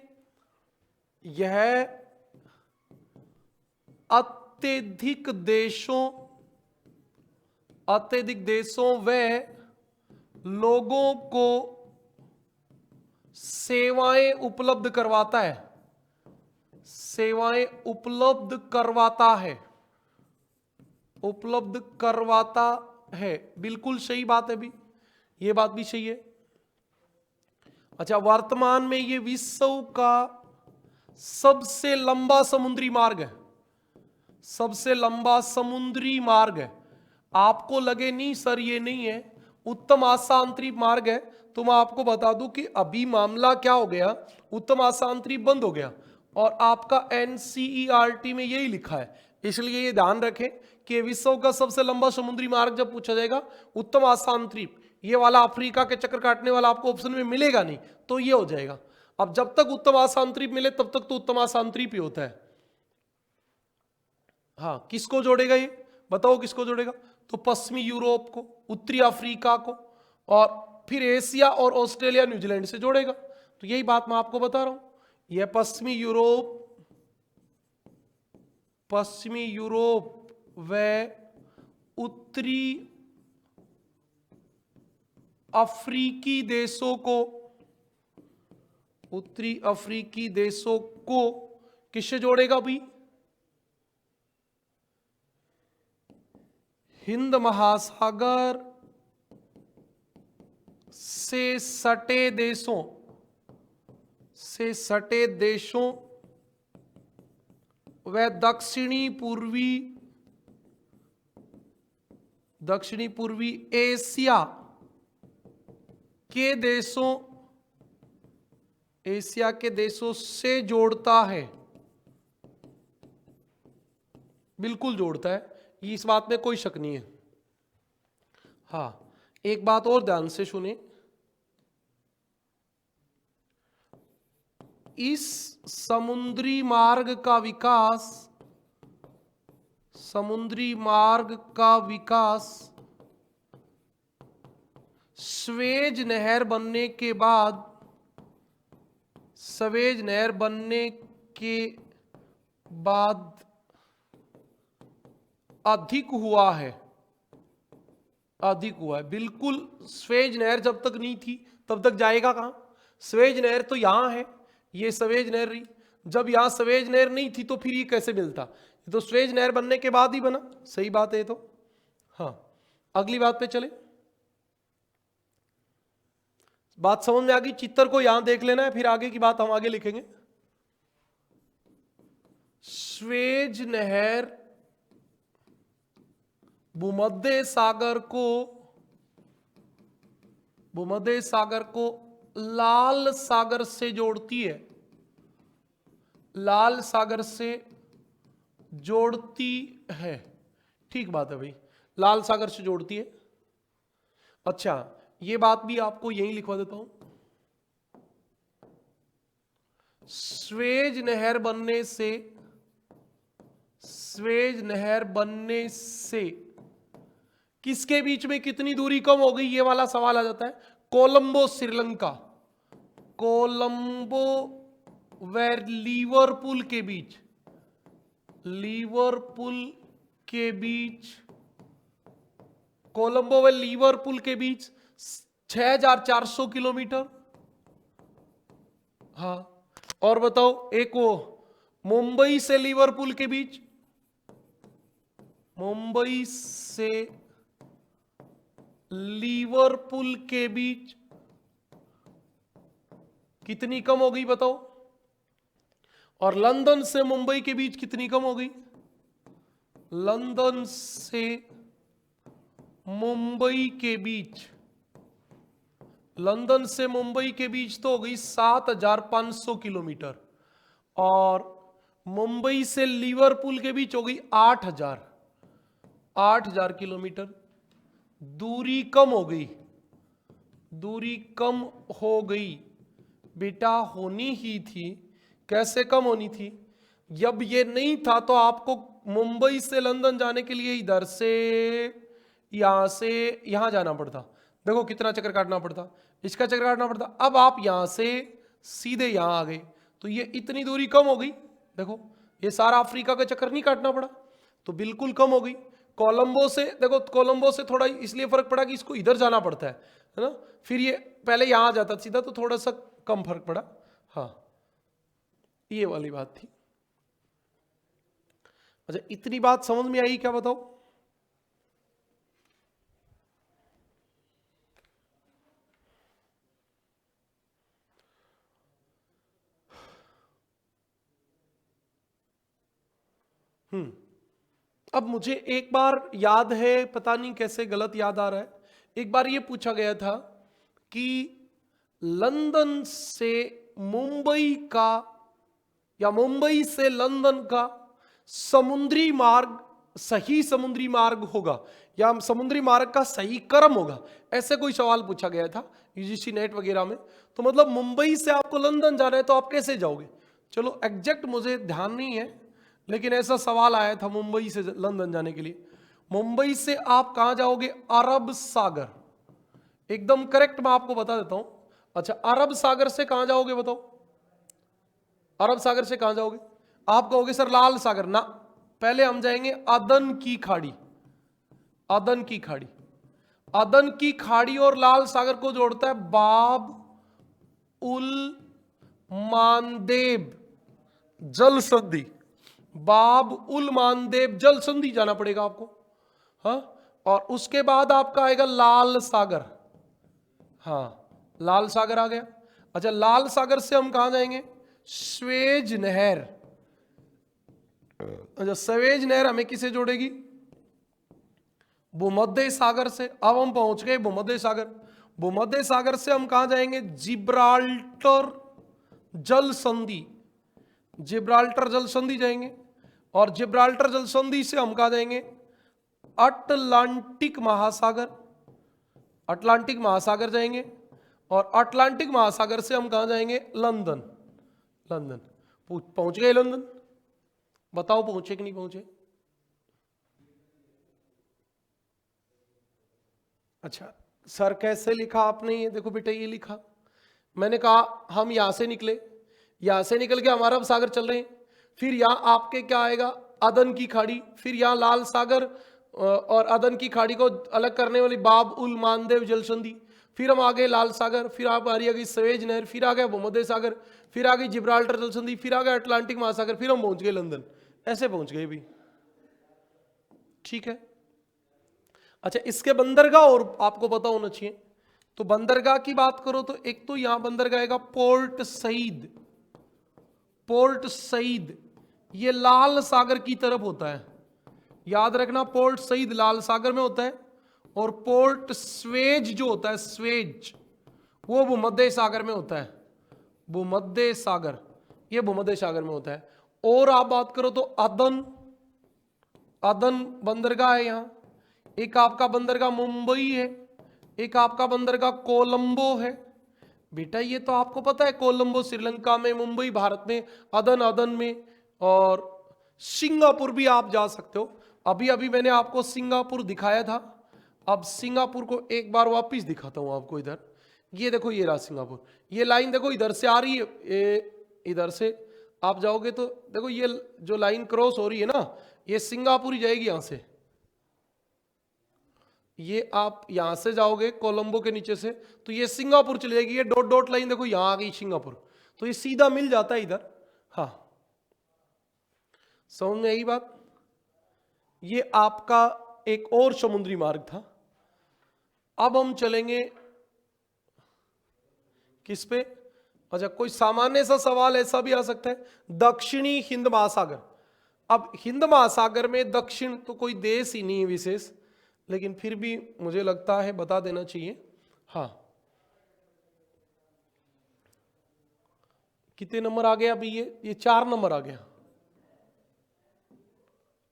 यह अत्यधिक देशों व लोगों को सेवाएं उपलब्ध करवाता है, सेवाएं उपलब्ध करवाता है, बिल्कुल सही बात है भी, ये बात भी सही है। अच्छा, वर्तमान में ये विश्व का सबसे लंबा समुद्री मार्ग है, सबसे लंबा समुद्री मार्ग है। आपको लगे नहीं सर ये नहीं है, उत्तम आसांतरिक मार्ग है, तो मैं आपको बता दूं कि अभी मामला क्या हो गया, उत्तम आसांतरिक बंद हो गया और आपका NCERT में यही लिखा है। इसलिए ये ध्यान रखें कि विश्व का सबसे लंबा समुद्री मार्ग जब पूछा जाएगा उत्तम आसांतरिक, ये वाला अफ्रीका के चक्कर काटने वाला आपको ऑप्शन में मिलेगा नहीं, तो ये हो जाएगा। अब जब तक उत्तम आसांतरिक मिले तब तक तो उत्तम आसांतरिक ही होता है। हाँ, किसको जोड़ेगा ये बताओ, किसको जोड़ेगा, तो पश्चिमी यूरोप को, उत्तरी अफ्रीका को, और फिर एशिया और ऑस्ट्रेलिया न्यूजीलैंड से जोड़ेगा। तो यही बात मैं आपको बता रहा हूं, यह पश्चिमी यूरोप व उत्तरी अफ्रीकी देशों को किससे जोड़ेगा भी, हिंद महासागर से सटे देशों व दक्षिणी पूर्वी एशिया के देशों से जोड़ता है, बिल्कुल जोड़ता है, इस बात में कोई शक नहीं है। हाँ, एक बात और ध्यान से सुने, इस समुद्री मार्ग का विकास स्वेज नहर बनने के बाद, स्वेज नहर बनने के बाद अधिक हुआ है, अधिक हुआ है। बिल्कुल स्वेज नहर जब तक नहीं थी तब तक जाएगा कहां? स्वेज नहर तो यहां है, ये स्वेज नहर रही। जब यहां स्वेज नहर नहीं थी तो फिर ये कैसे मिलता? ये तो स्वेज नहर बनने के बाद ही बना। सही बात है। तो हाँ, अगली बात पे चले। बात समझ में आ गई? चित्र को यहां देख लेना है, फिर आगे की बात हम आगे लिखेंगे। स्वेज नहर भूमध्य सागर को लाल सागर से जोड़ती है, लाल सागर से जोड़ती है। ठीक बात है भाई, लाल सागर से जोड़ती है। अच्छा, ये बात भी आपको यहीं लिखवा देता हूं। स्वेज नहर बनने से किसके बीच में कितनी दूरी कम हो गई, ये वाला सवाल आ जाता है। कोलंबो श्रीलंका, कोलंबो व लिवरपूल के बीच, कोलंबो व लिवरपूल के बीच 6400 किलोमीटर। हाँ, और बताओ एक वो मुंबई से लिवरपूल के बीच, मुंबई से लिवरपूल के बीच कितनी कम हो गई बताओ? और लंदन से मुंबई के बीच कितनी कम हो गई? लंदन से मुंबई के बीच, लंदन से मुंबई के बीच तो हो गई 7500 किलोमीटर, और मुंबई से लिवरपूल के बीच हो गई 8000 किलोमीटर। दूरी कम हो गई, दूरी कम हो गई बेटा, होनी ही थी। कैसे कम होनी थी? जब ये नहीं था तो आपको मुंबई से लंदन जाने के लिए इधर से यहां से यहां जाना पड़ता। देखो कितना चक्कर काटना पड़ता, इसका चक्कर काटना पड़ता। अब आप यहां से सीधे यहां आ गए तो ये इतनी दूरी कम हो गई। देखो ये सारा अफ्रीका का चक्कर नहीं काटना पड़ा, तो बिल्कुल कम हो गई। कोलंबो से, देखो कोलंबो से थोड़ा इसलिए फर्क पड़ा कि इसको इधर जाना पड़ता है ना, फिर ये पहले यहां आ जाता सीधा, तो थोड़ा सा कम फर्क पड़ा। हाँ, ये वाली बात थी। अच्छा, इतनी बात समझ में आई क्या बताओ? अब मुझे एक बार याद है, पता नहीं कैसे गलत याद आ रहा है, एक बार ये पूछा गया था कि लंदन से मुंबई का या मुंबई से लंदन का समुद्री मार्ग सही समुद्री मार्ग होगा या समुद्री मार्ग का सही क्रम होगा, ऐसे कोई सवाल पूछा गया था यूजीसी नेट वगैरह में। तो मतलब मुंबई से आपको लंदन जाना है तो आप कैसे जाओगे? चलो एग्जैक्ट मुझे ध्यान नहीं है, लेकिन ऐसा सवाल आया था मुंबई से लंदन जाने के लिए। मुंबई से आप कहां जाओगे? अरब सागर, एकदम करेक्ट, मैं आपको बता देता हूं। अच्छा, अरब सागर से कहां जाओगे बताओ? अरब सागर से कहां जाओगे? आप कहोगे सर लाल सागर ना, पहले हम जाएंगे अदन की खाड़ी। अदन की खाड़ी, अदन की खाड़ी और लाल सागर को जोड़ता है बाब उल मानदेब जल संधि। बाब उल मानदेब जल संधि जाना पड़ेगा आपको। हाँ, और उसके बाद आपका आएगा लाल सागर। हाँ, लाल सागर आ गया। अच्छा, लाल सागर से हम कहां जाएंगे? स्वेज नहर। अच्छा, स्वेज नहर हमें किसे जोड़ेगी? भूमध्य सागर से। अब हम पहुंच गए भूमध्य सागर। भूमध्य सागर से हम कहां जाएंगे? जिब्राल्टर जल संधि। जिब्राल्टर जल संधि जाएंगे, और जिब्राल्टर जल संधि से हम कहां जाएंगे? अटलांटिक महासागर। अटलांटिक महासागर जाएंगे, और अटलांटिक महासागर से हम कहां जाएंगे? लंदन। लंदन पहुंच गए लंदन? बताओ पहुंचे कि नहीं पहुंचे? अच्छा, सर कैसे लिखा आपने? ये देखो बेटा, ये लिखा। मैंने कहा हम यहां से निकले, यहां से निकल के हम अरब सागर चल रहे हैं, फिर यहां आपके क्या आएगा, अदन की खाड़ी, फिर यहां लाल सागर और अदन की खाड़ी को अलग करने वाली बाब उल मानदेव जल संधि, फिर हम आ गए लाल सागर, फिर आप आ गई सवेज नहर, फिर आ गया भूमध्य सागर, फिर आ गई जिब्राल्टर जल संधि, फिर आ गया अटलांटिक महासागर, फिर हम पहुंच गए लंदन। ऐसे पहुंच गए भी। ठीक है। अच्छा, इसके बंदरगाह और आपको पता होना चाहिए। तो बंदरगाह की बात करो तो एक तो यहां बंदरगाह आएगा पोर्ट सईद। पोर्ट सईद ये लाल सागर की तरफ होता है, याद रखना। पोर्ट सईद लाल सागर में होता है, और पोर्ट स्वेज जो होता है, स्वेज, वो भूमध्य सागर में होता है। भूमध्य सागर, ये भूमध्य सागर में होता है। और आप बात करो तो अदन, अदन बंदरगाह है यहां। एक आपका बंदरगाह मुंबई है, एक आपका बंदरगाह कोलंबो है। बेटा ये तो आपको पता है, कोलंबो श्रीलंका में, मुंबई भारत में, अदन अदन में, और सिंगापुर भी आप जा सकते हो। अभी अभी मैंने आपको सिंगापुर दिखाया था, अब सिंगापुर को एक बार वापस दिखाता हूं आपको। इधर ये देखो, ये रहा सिंगापुर। ये लाइन देखो इधर से आ रही है, इधर से आप जाओगे तो देखो ये जो लाइन क्रॉस हो रही है ना, ये सिंगापुर ही जाएगी यहां से। ये आप यहां से जाओगे कोलंबो के नीचे से तो ये सिंगापुर चली जाएगी। ये डॉट डॉट लाइन देखो यहां आ गई सिंगापुर, तो ये सीधा मिल जाता है इधर। हाँ, समझ में आई बात? ये आपका एक और समुद्री मार्ग था। अब हम चलेंगे किस पे? अच्छा, कोई सामान्य सा सवाल ऐसा भी आ सकता है, दक्षिणी हिंद महासागर। अब हिंद महासागर में दक्षिण तो कोई देश ही नहीं है विशेष, लेकिन फिर भी मुझे लगता है बता देना चाहिए। हाँ, कितने नंबर आ गया अभी? ये 4 नंबर आ गया,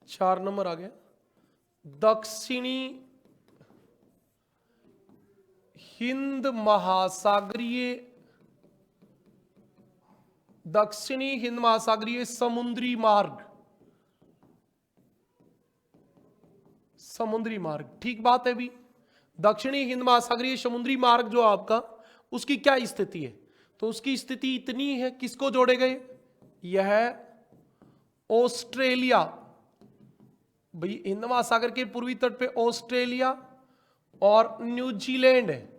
4 नंबर आ गया। दक्षिणी हिंद महासागरीय, दक्षिणी हिंद महासागरीय समुद्री मार्ग, समुद्री मार्ग, ठीक बात है भी। दक्षिणी हिंद महासागरीय समुद्री मार्ग जो आपका, उसकी क्या स्थिति है? तो उसकी स्थिति इतनी है, किसको जोड़े गए? यह ऑस्ट्रेलिया, भाई हिंद महासागर के पूर्वी तट पे ऑस्ट्रेलिया और न्यूजीलैंड है।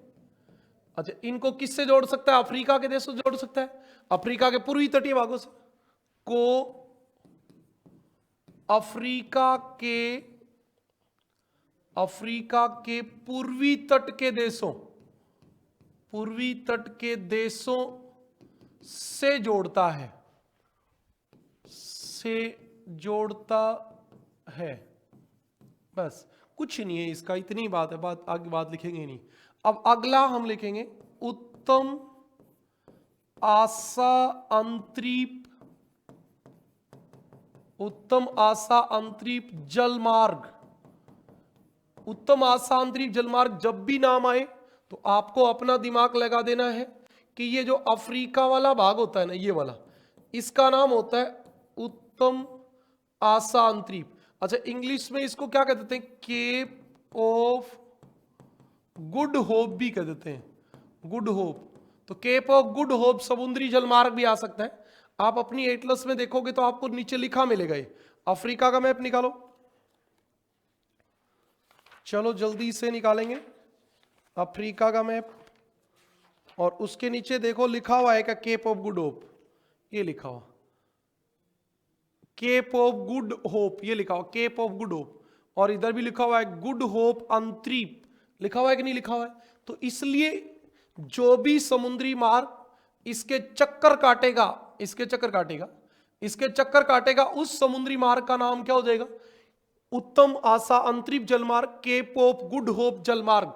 अच्छा, इनको किससे जोड़ सकता है? अफ्रीका के देशों से जोड़ सकता है, अफ्रीका के पूर्वी तटीय भागों से को, अफ्रीका के पूर्वी तट के देशों, पूर्वी तट के देशों से जोड़ता है, से जोड़ता है। बस कुछ नहीं है इसका, इतनी बात है, बात आगे बात लिखेंगे नहीं। अब अगला हम लिखेंगे उत्तम आशा अंतरीप, उत्तम आशा अंतरीप जलमार्ग। उत्तम आशा अंतरीप जलमार्ग जब भी नाम आए तो आपको अपना दिमाग लगा देना है कि ये जो अफ्रीका वाला भाग होता है ना, ये वाला, इसका नाम होता है उत्तम आशा अंतरीप। अच्छा, इंग्लिश में इसको क्या कह देते हैं? केप ऑफ गुड होप भी कह देते हैं, गुड होप। तो केप ऑफ गुड होप समुद्री जलमार्ग भी आ सकता है। आप अपनी एटलस में देखोगे तो आपको नीचे लिखा मिलेगा ये। अफ्रीका का मैप निकालो, चलो जल्दी से निकालेंगे अफ्रीका का मैप। और उसके नीचे देखो लिखा हुआ है क्या? केप ऑफ गुड होप, ये लिखा हुआ केप ऑफ गुड होप, ये लिखा हुआ केप ऑफ गुड होप। और इधर भी लिखा हुआ है गुड होप अंतरीप, लिखा हुआ है कि नहीं लिखा हुआ है? तो इसलिए जो भी समुद्री मार्ग इसके चक्कर काटेगा, इसके चक्कर काटेगा, इसके चक्कर काटेगा, उस समुद्री मार्ग का नाम क्या हो जाएगा? उत्तम आशा अंतरिप जलमार्ग, केप ऑफ गुड होप जलमार्ग,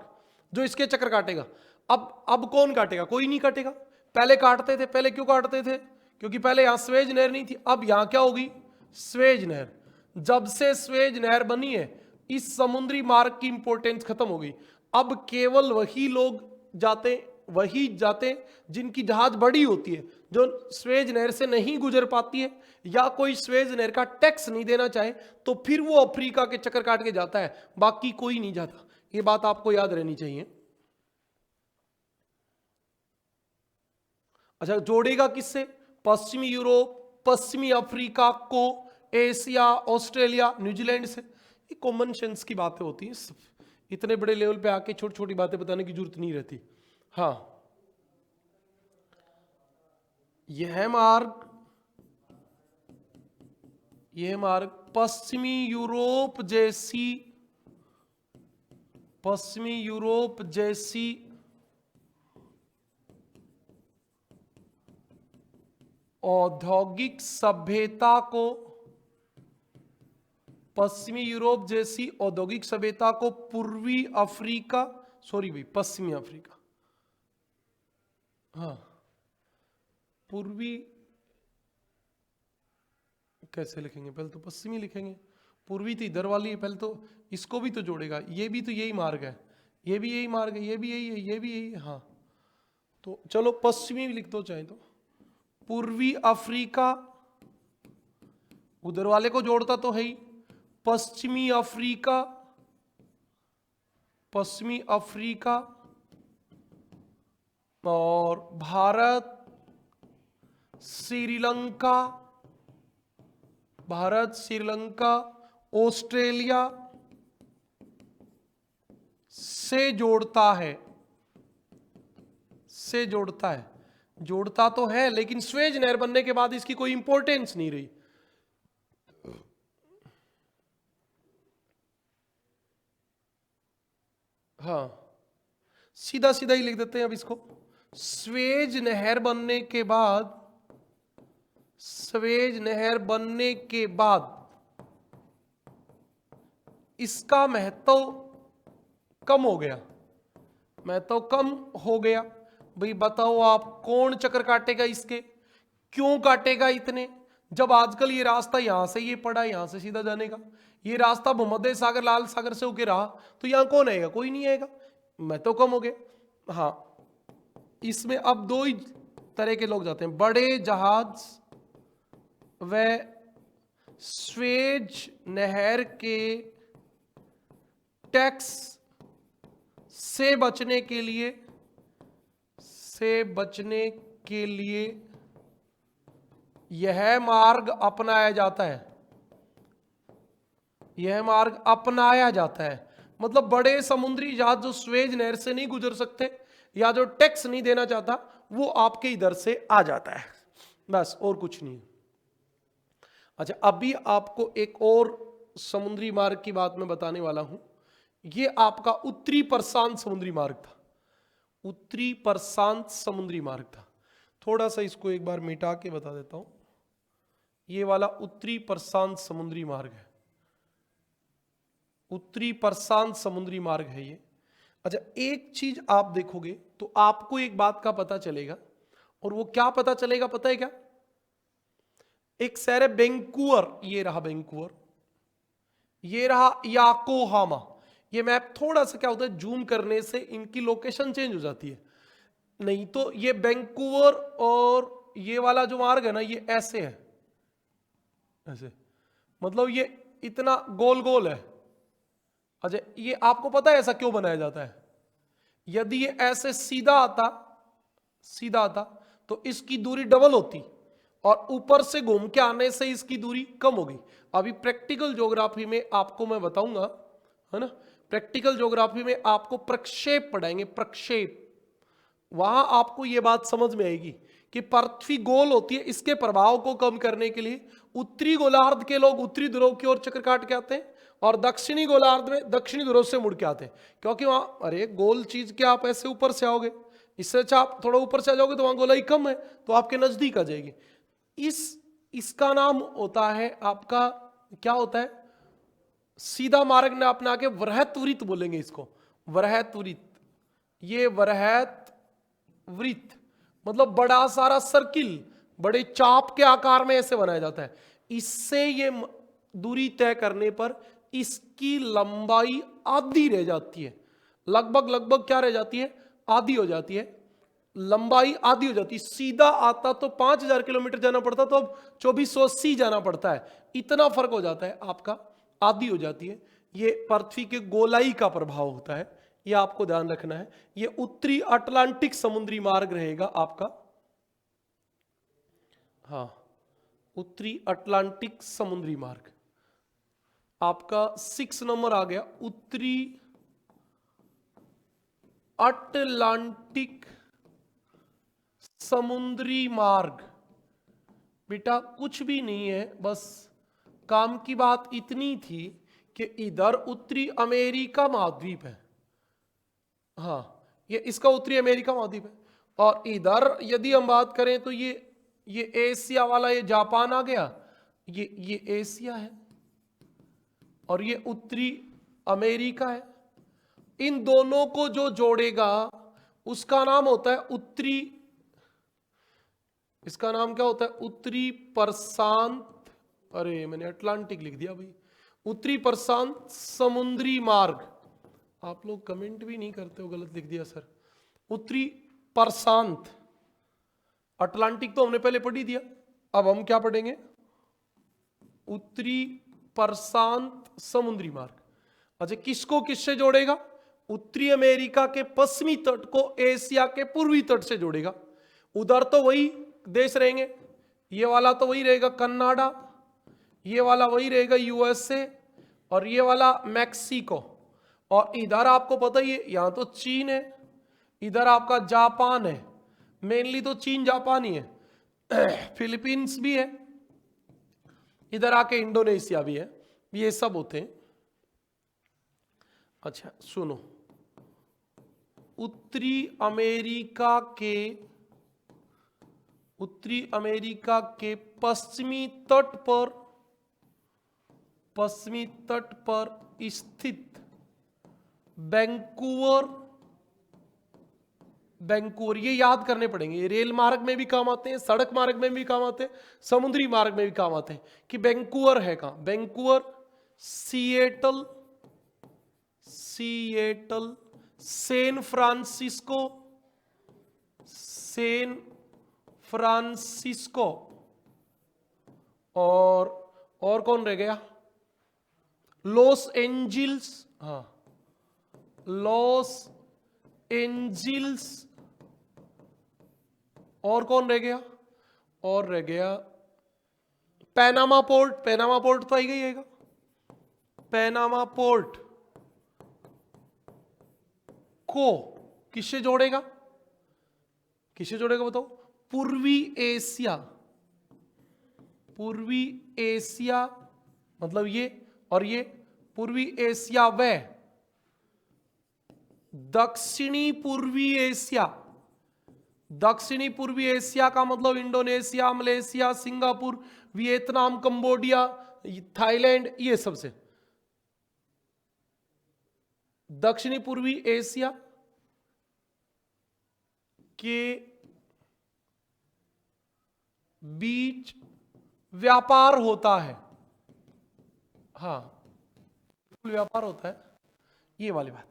जो इसके चक्कर काटेगा। अब कौन काटेगा? कोई नहीं काटेगा। पहले काटते थे, पहले क्यों काटते थे? क्योंकि पहले यहां स्वेज नहर नहीं थी, अब यहां क्या होगी? स्वेज नहर। जब से स्वेज नहर बनी है, इस समुद्री मार्ग की इंपॉर्टेंस खत्म हो गई। अब केवल वही लोग जाते जिनकी जहाज बड़ी होती है, जो स्वेज नहर से नहीं गुजर पाती है, या कोई स्वेज नहर का टैक्स नहीं देना चाहे, तो फिर वो अफ्रीका के चक्कर काट के जाता है, बाकी कोई नहीं जाता। ये बात आपको याद रहनी चाहिए। अच्छा, जोड़ेगा किससे? पश्चिमी यूरोप, पश्चिमी अफ्रीका को एशिया, ऑस्ट्रेलिया, न्यूजीलैंड से। ये कॉमन सेंस की बातें होती हैं, इतने बड़े लेवल पे आके छोटी छोटी बातें बताने की जरूरत नहीं रहती। हाँ, यह मार्ग पश्चिमी यूरोप जैसी औद्योगिक सभ्यता को पश्चिमी अफ्रीका, हाँ, पूर्वी कैसे लिखेंगे? पहले तो पश्चिमी लिखेंगे, पूर्वी तो इधर वाली है, पहले तो इसको भी तो जोड़ेगा, ये भी तो यही मार्ग है, ये भी यही मार्ग है, ये भी यही है, ये भी यही है। हाँ, तो चलो पश्चिमी लिख दो चाहे तो। पूर्वी अफ्रीका उधर वाले को जोड़ता तो है ही, पश्चिमी अफ्रीका और भारत, श्रीलंका, ऑस्ट्रेलिया से जोड़ता है। जोड़ता तो है, लेकिन स्वेज नहर बनने के बाद इसकी कोई इंपॉर्टेंस नहीं रही। हाँ, सीधा सीधा ही लिख देते हैं अब इसको। स्वेज नहर बनने के बाद इसका महत्व कम हो गया। भाई बताओ आप, कौन चक्कर काटेगा इसके? क्यों काटेगा इतने? जब आजकल ये रास्ता यहां से ये पड़ा, यहां से सीधा जाने का, ये रास्ता भूमध्य सागर, लाल सागर से होके रहा, तो यहां कौन आएगा? कोई नहीं आएगा, महत्व कम हो गया। हाँ, इसमें अब दो ही तरह के लोग जाते हैं, बड़े जहाज व स्वेज नहर के टैक्स से बचने के लिए यह मार्ग अपनाया जाता है। मतलब बड़े समुद्री जहाज जो स्वेज नहर से नहीं गुजर सकते या जो टैक्स नहीं देना चाहता, वो आपके इधर से आ जाता है, बस, और कुछ नहीं। अच्छा, अभी आपको एक और समुद्री मार्ग की बात मैं बताने वाला हूं। ये आपका उत्तरी प्रशांत समुद्री मार्ग था। थोड़ा सा इसको एक बार मिटा के बता देता हूं। ये वाला उत्तरी प्रशांत समुद्री मार्ग है, ये। अच्छा, एक चीज आप देखोगे तो आपको एक बात का पता चलेगा, और वो क्या पता चलेगा पता है क्या? एक शहर है वैंकूवर, ये रहा वैंकूवर, ये रहा याकोहामा। ये मैप थोड़ा सा क्या होता है, जूम करने से इनकी लोकेशन चेंज हो जाती है, नहीं तो ये वैंकूवर और ये वाला जो मार्ग है ना, ये ऐसे है, ऐसे, मतलब ये इतना गोल गोल है। अच्छा, ये आपको पता है ऐसा क्यों बनाया जाता है? यदि ये ऐसे सीधा आता तो इसकी दूरी डबल होती, और ऊपर से घूम के आने से इसकी दूरी कम होगी। अभी प्रैक्टिकल ज्योग्राफी में आपको मैं बताऊंगा, है ना, प्रैक्टिकल ज्योग्राफी में आपको प्रक्षेप पढ़ाएंगे, प्रक्षेप। वहां आपको यह बात समझ में आएगी कि पृथ्वी गोल होती है, इसके प्रभाव को कम करने के लिए उत्तरी गोलार्ध के लोग उत्तरी ध्रुव की ओर चक्कर काट के आते हैं, और दक्षिणी गोलार्ध में दक्षिणी ध्रुव से मुड़ के आते हैं, क्योंकि वहां, अरे गोल चीज क्या, आप ऐसे ऊपर से आओगे, इससे अच्छा आप थोड़ा ऊपर से आ जाओगे तो वहां गोलाई कम है, तो आपके नजदीक आ जाएगी। इसका नाम होता है आपका, क्या होता है, सीधा मार्ग ने अपना के वृहत वृत्त बोलेंगे इसको, वृहत वृत्त। ये वृहत वृत्त मतलब बड़ा सारा सर्किल, बड़े चाप के आकार में ऐसे बनाया जाता है। इससे ये दूरी तय करने पर इसकी लंबाई आधी रह जाती है, लगभग क्या रह जाती है, आधी हो जाती है, लंबाई आधी हो जाती है। सीधा आता तो 5000 किलोमीटर जाना पड़ता, तो अब 2480 जाना पड़ता है, इतना फर्क हो जाता है आपका, आधी हो जाती है। ये पृथ्वी के गोलाई का प्रभाव होता है, ये आपको ध्यान रखना है। ये उत्तरी अटलांटिक समुद्री मार्ग रहेगा आपका, हाँ, उत्तरी अटलांटिक समुद्री मार्ग। आपका 6 नंबर आ गया, उत्तरी अटलांटिक समुद्री मार्ग। बेटा कुछ भी नहीं है, बस काम की बात इतनी थी कि इधर उत्तरी अमेरिका महाद्वीप है, हाँ ये इसका उत्तरी अमेरिका महाद्वीप है, और इधर यदि हम बात करें तो ये एशिया वाला, ये जापान आ गया, ये एशिया है, और ये उत्तरी अमेरिका है। इन दोनों को जो जोड़ेगा उसका नाम होता है उत्तरी, इसका नाम क्या होता है, उत्तरी प्रशांत, अरे मैंने अटलांटिक लिख दिया भाई, उत्तरी प्रशांत समुद्री मार्ग। आप लोग कमेंट भी नहीं करते हो, गलत लिख दिया सर। उत्तरी प्रशांत, अटलांटिक तो हमने पहले पढ़ ही दिया, अब हम क्या पढ़ेंगे, उत्तरी प्रशांत समुद्री मार्ग। अच्छा, किसको किससे जोड़ेगा, उत्तरी अमेरिका के पश्चिमी तट को एशिया के पूर्वी तट से जोड़ेगा। उधर तो वही देश रहेंगे, ये वाला तो वही रहेगा कनाडा, ये वाला वही रहेगा यूएसए, और ये वाला मैक्सिको, और इधर आपको पता ही है यहां तो चीन है, इधर आपका जापान है, मेनली तो चीन जापान ही है, फिलीपींस भी है, इधर आके इंडोनेशिया भी है, ये सब होते हैं। अच्छा सुनो, उत्तरी अमेरिका के पश्चिमी तट पर स्थित वैंकूवर, ये याद करने पड़ेंगे, ये रेल मार्ग में भी काम आते हैं, सड़क मार्ग में भी काम आते हैं, समुद्री मार्ग में भी काम आते हैं, कि वैंकूवर है कहां, वैंकूवर, सिएटल, सैन फ्रांसिस्को, और कौन रह गया, लॉस एंजिल्स, हाँ लॉस एंजिल्स, और कौन रह गया, और रह गया पैनामा पोर्ट तो आएगा ही आएगा, पैनामा पोर्ट को किससे जोड़ेगा बताओ, पूर्वी एशिया मतलब ये और ये, पूर्वी एशिया व दक्षिणी पूर्वी एशिया का मतलब Indonesia, Malaysia, Singapore, Vietnam, Cambodia, Thailand, ये सबसे दक्षिणी पूर्वी एशिया के बीच व्यापार होता है, हाँ व्यापार होता है, ये वाली बात है।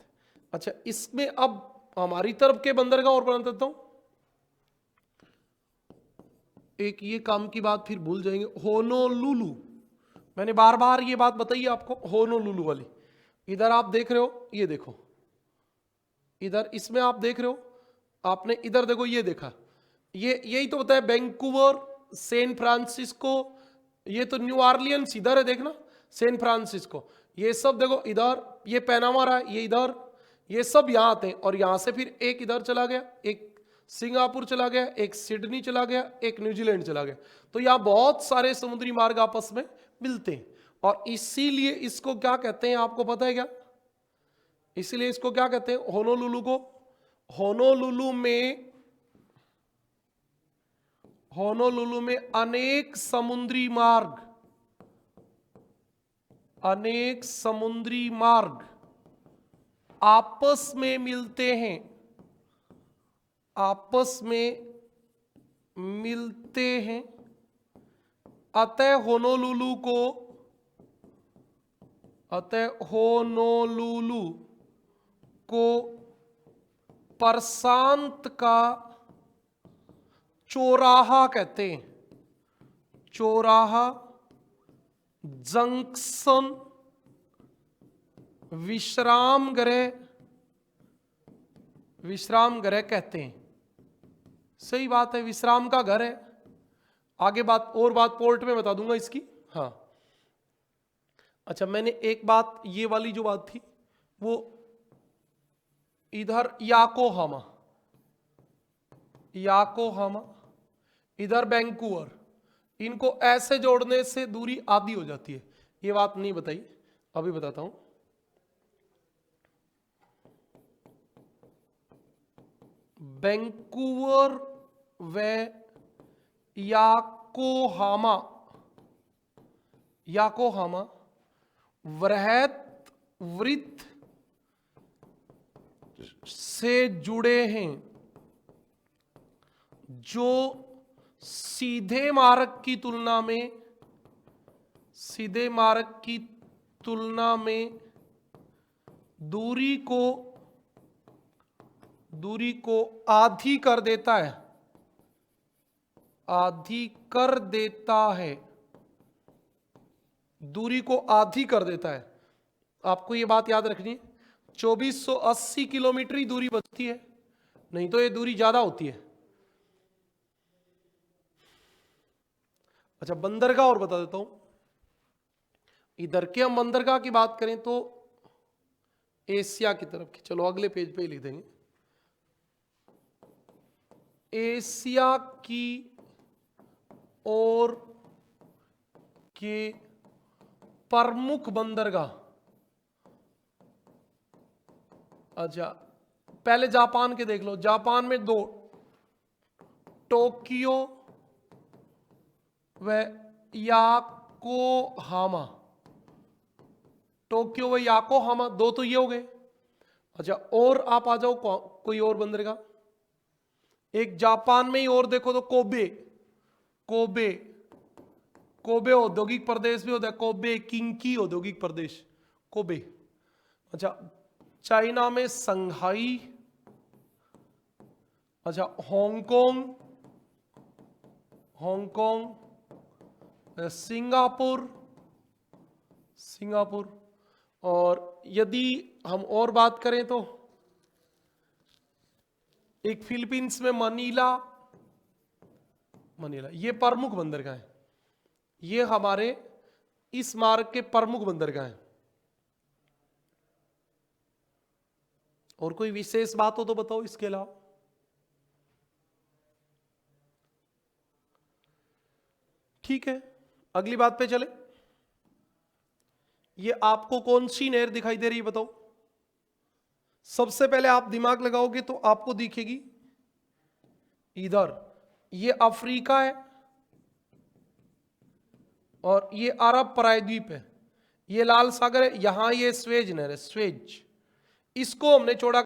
अच्छा, इसमें अब हमारी तरफ के बंदरगाह और बना देता हूं, एक ये काम की बात फिर भूल जाएंगे, होनोलुलु, मैंने बार बार ये बात बताई आपको, होनोलुलु वाली। इधर आप देख रहे हो, ये देखो इधर, इसमें आप देख रहे हो, आपने इधर देखो, ये देखा, ये यही तो बताया, वैंकूवर, सैन फ्रांसिस्को, ये तो न्यू ऑरलियंस इधर है, देखना सैन फ्रांसिस्को, ये सब देखो इधर, ये पैनामा रहा है, ये इधर, ये सब यहां आते हैं, और यहां से फिर एक इधर चला गया, एक सिंगापुर चला गया, एक सिडनी चला गया, एक न्यूजीलैंड चला गया। तो यहां बहुत सारे समुद्री मार्ग आपस में मिलते हैं, और इसीलिए इसको क्या कहते हैं, आपको पता है क्या, इसीलिए इसको क्या कहते हैं, होनोलुलु को, होनोलुलु में अनेक समुद्री मार्ग आपस में मिलते हैं, अतः होनोलुलु को प्रशांत का चौराहा कहते हैं, चौराहा, जंक्शन, विश्राम गृह कहते हैं। सही बात है, विश्राम का घर है, आगे बात और बात पोर्ट में बता दूंगा इसकी। हाँ, अच्छा, मैंने एक बात, ये वाली जो बात थी वो इधर याकोहामा, याकोहामा, इधर वैंकूवर, इनको ऐसे जोड़ने से दूरी आधी हो जाती है। ये बात नहीं बताई, अभी बताता हूं। वैंकूवर व याकोहामा, याकोहामा वृहत वृत्त से जुड़े हैं, जो सीधे मार्ग की तुलना में, सीधे मार्ग की तुलना में दूरी को आधी कर देता है, आधी कर देता है, दूरी को आधी कर देता है। आपको ये बात याद रखनी है, 2480 किलोमीटर ही दूरी बचती है, नहीं तो ये दूरी ज्यादा होती है। अच्छा, बंदरगाह और बता देता हूं। इधर के हम बंदरगाह की बात करें तो एशिया की तरफ की, चलो अगले पेज पे ही लिख देंगे। एशिया की ओर के प्रमुख बंदरगाह, अच्छा पहले जापान के देख लो। जापान में दो, टोक्यो व याकोहामा, टोक्यो व याकोहामा, दो तो ये हो गए। अच्छा, और आप आ जाओ कोई और बंदरगाह। एक जापान में ही और देखो तो कोबे, कोबे, कोबे औद्योगिक प्रदेश भी होता है, कोबे किंकी औद्योगिक प्रदेश, कोबे। अच्छा, चाइना में संघाई, अच्छा हांगकांग, हांगकांग, सिंगापुर, सिंगापुर। और यदि हम और बात करें तो एक फिलीपींस में मनीला, मनीला, ये प्रमुख बंदरगाह है, ये हमारे इस मार्ग के प्रमुख बंदरगाह हैं। और कोई विशेष बात हो तो बताओ इसके अलावा। ठीक है, अगली बात पे चले। ये आपको कौन सी नहर दिखाई दे रही है बताओ। सबसे पहले आप दिमाग लगाओगे तो आपको दिखेगी इधर, ये अफ्रीका है और ये अरब प्रायद्वीप है, ये लाल सागर है, यहां ये स्वेज नहर है, स्वेज। इसको हमने छोड़ा,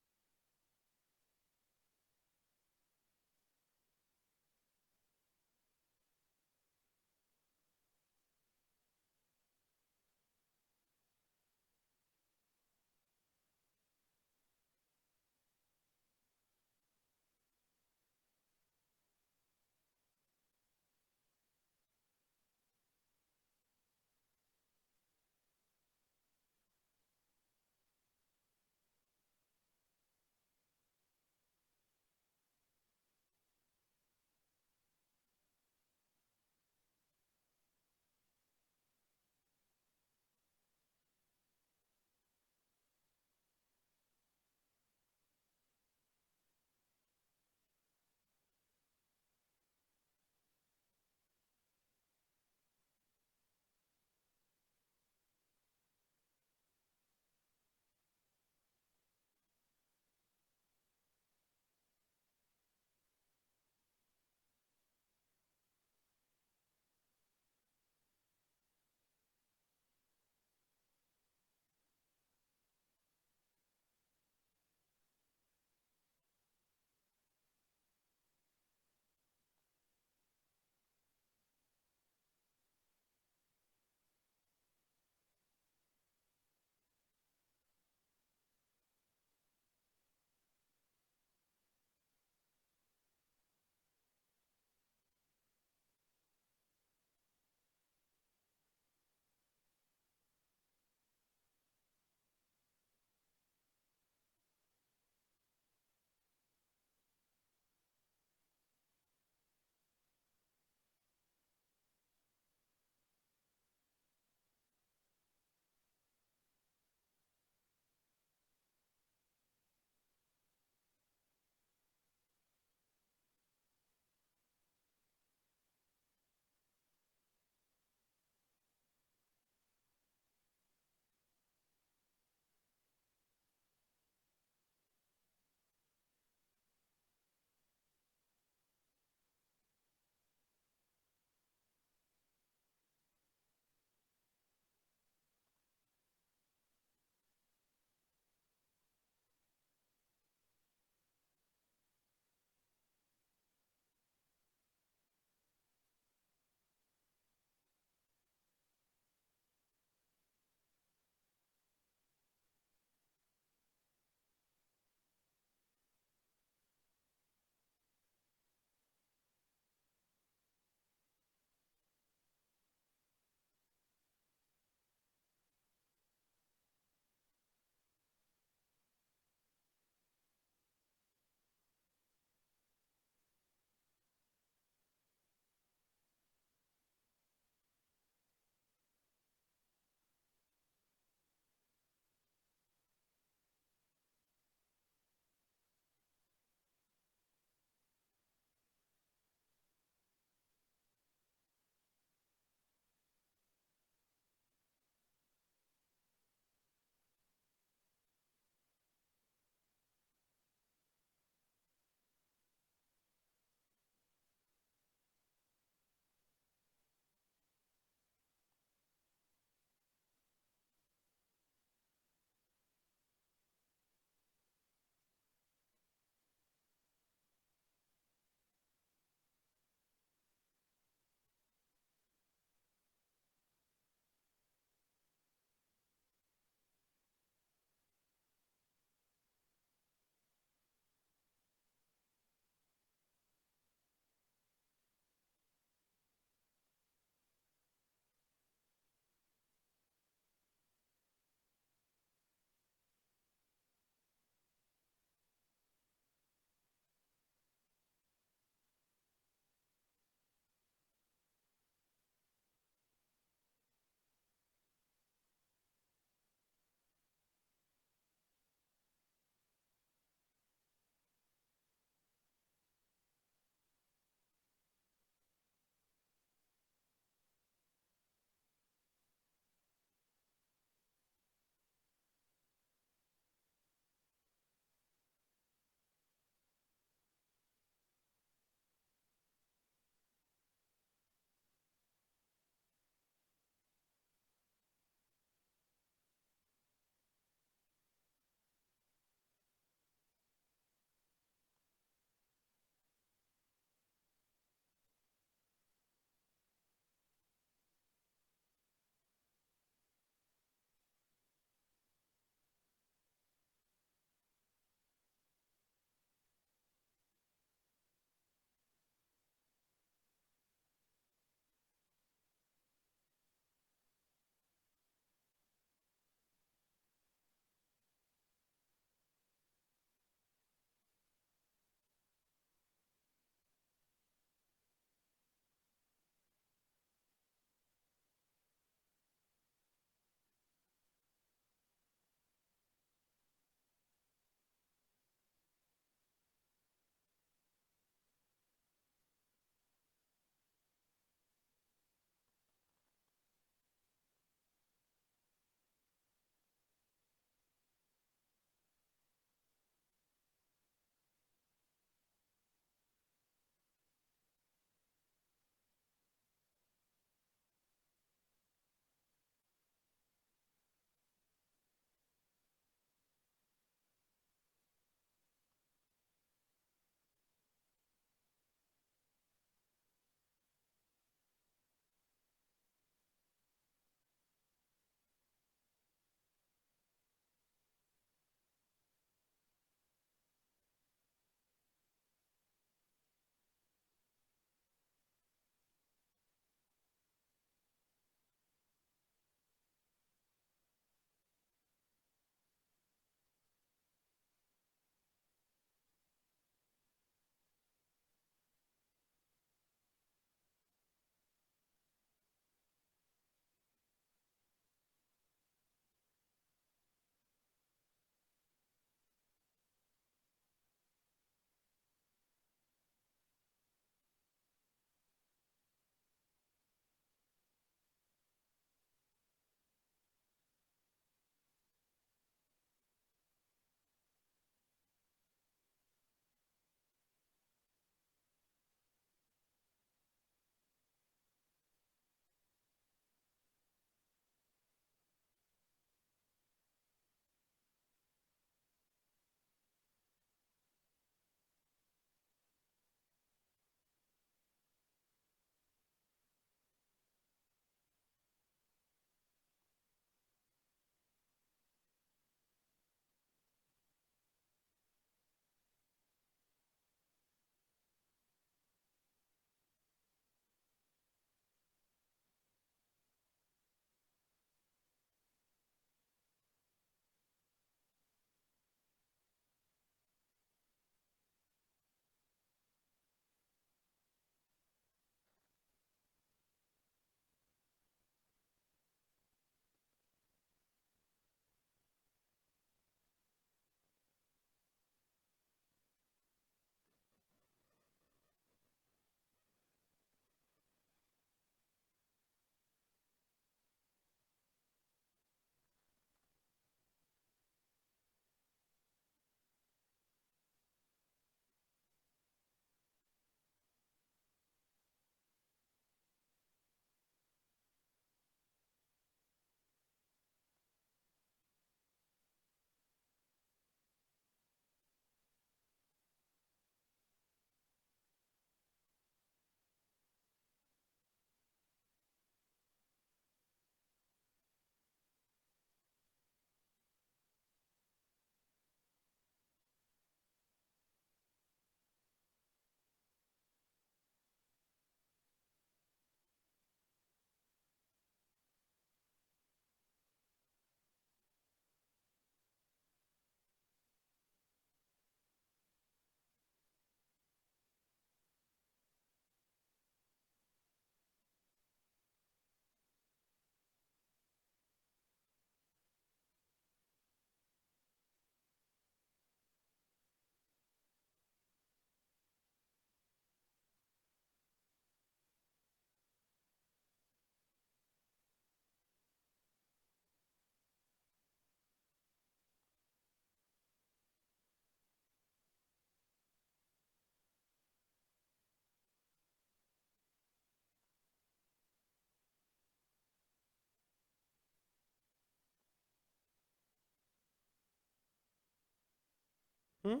हम्म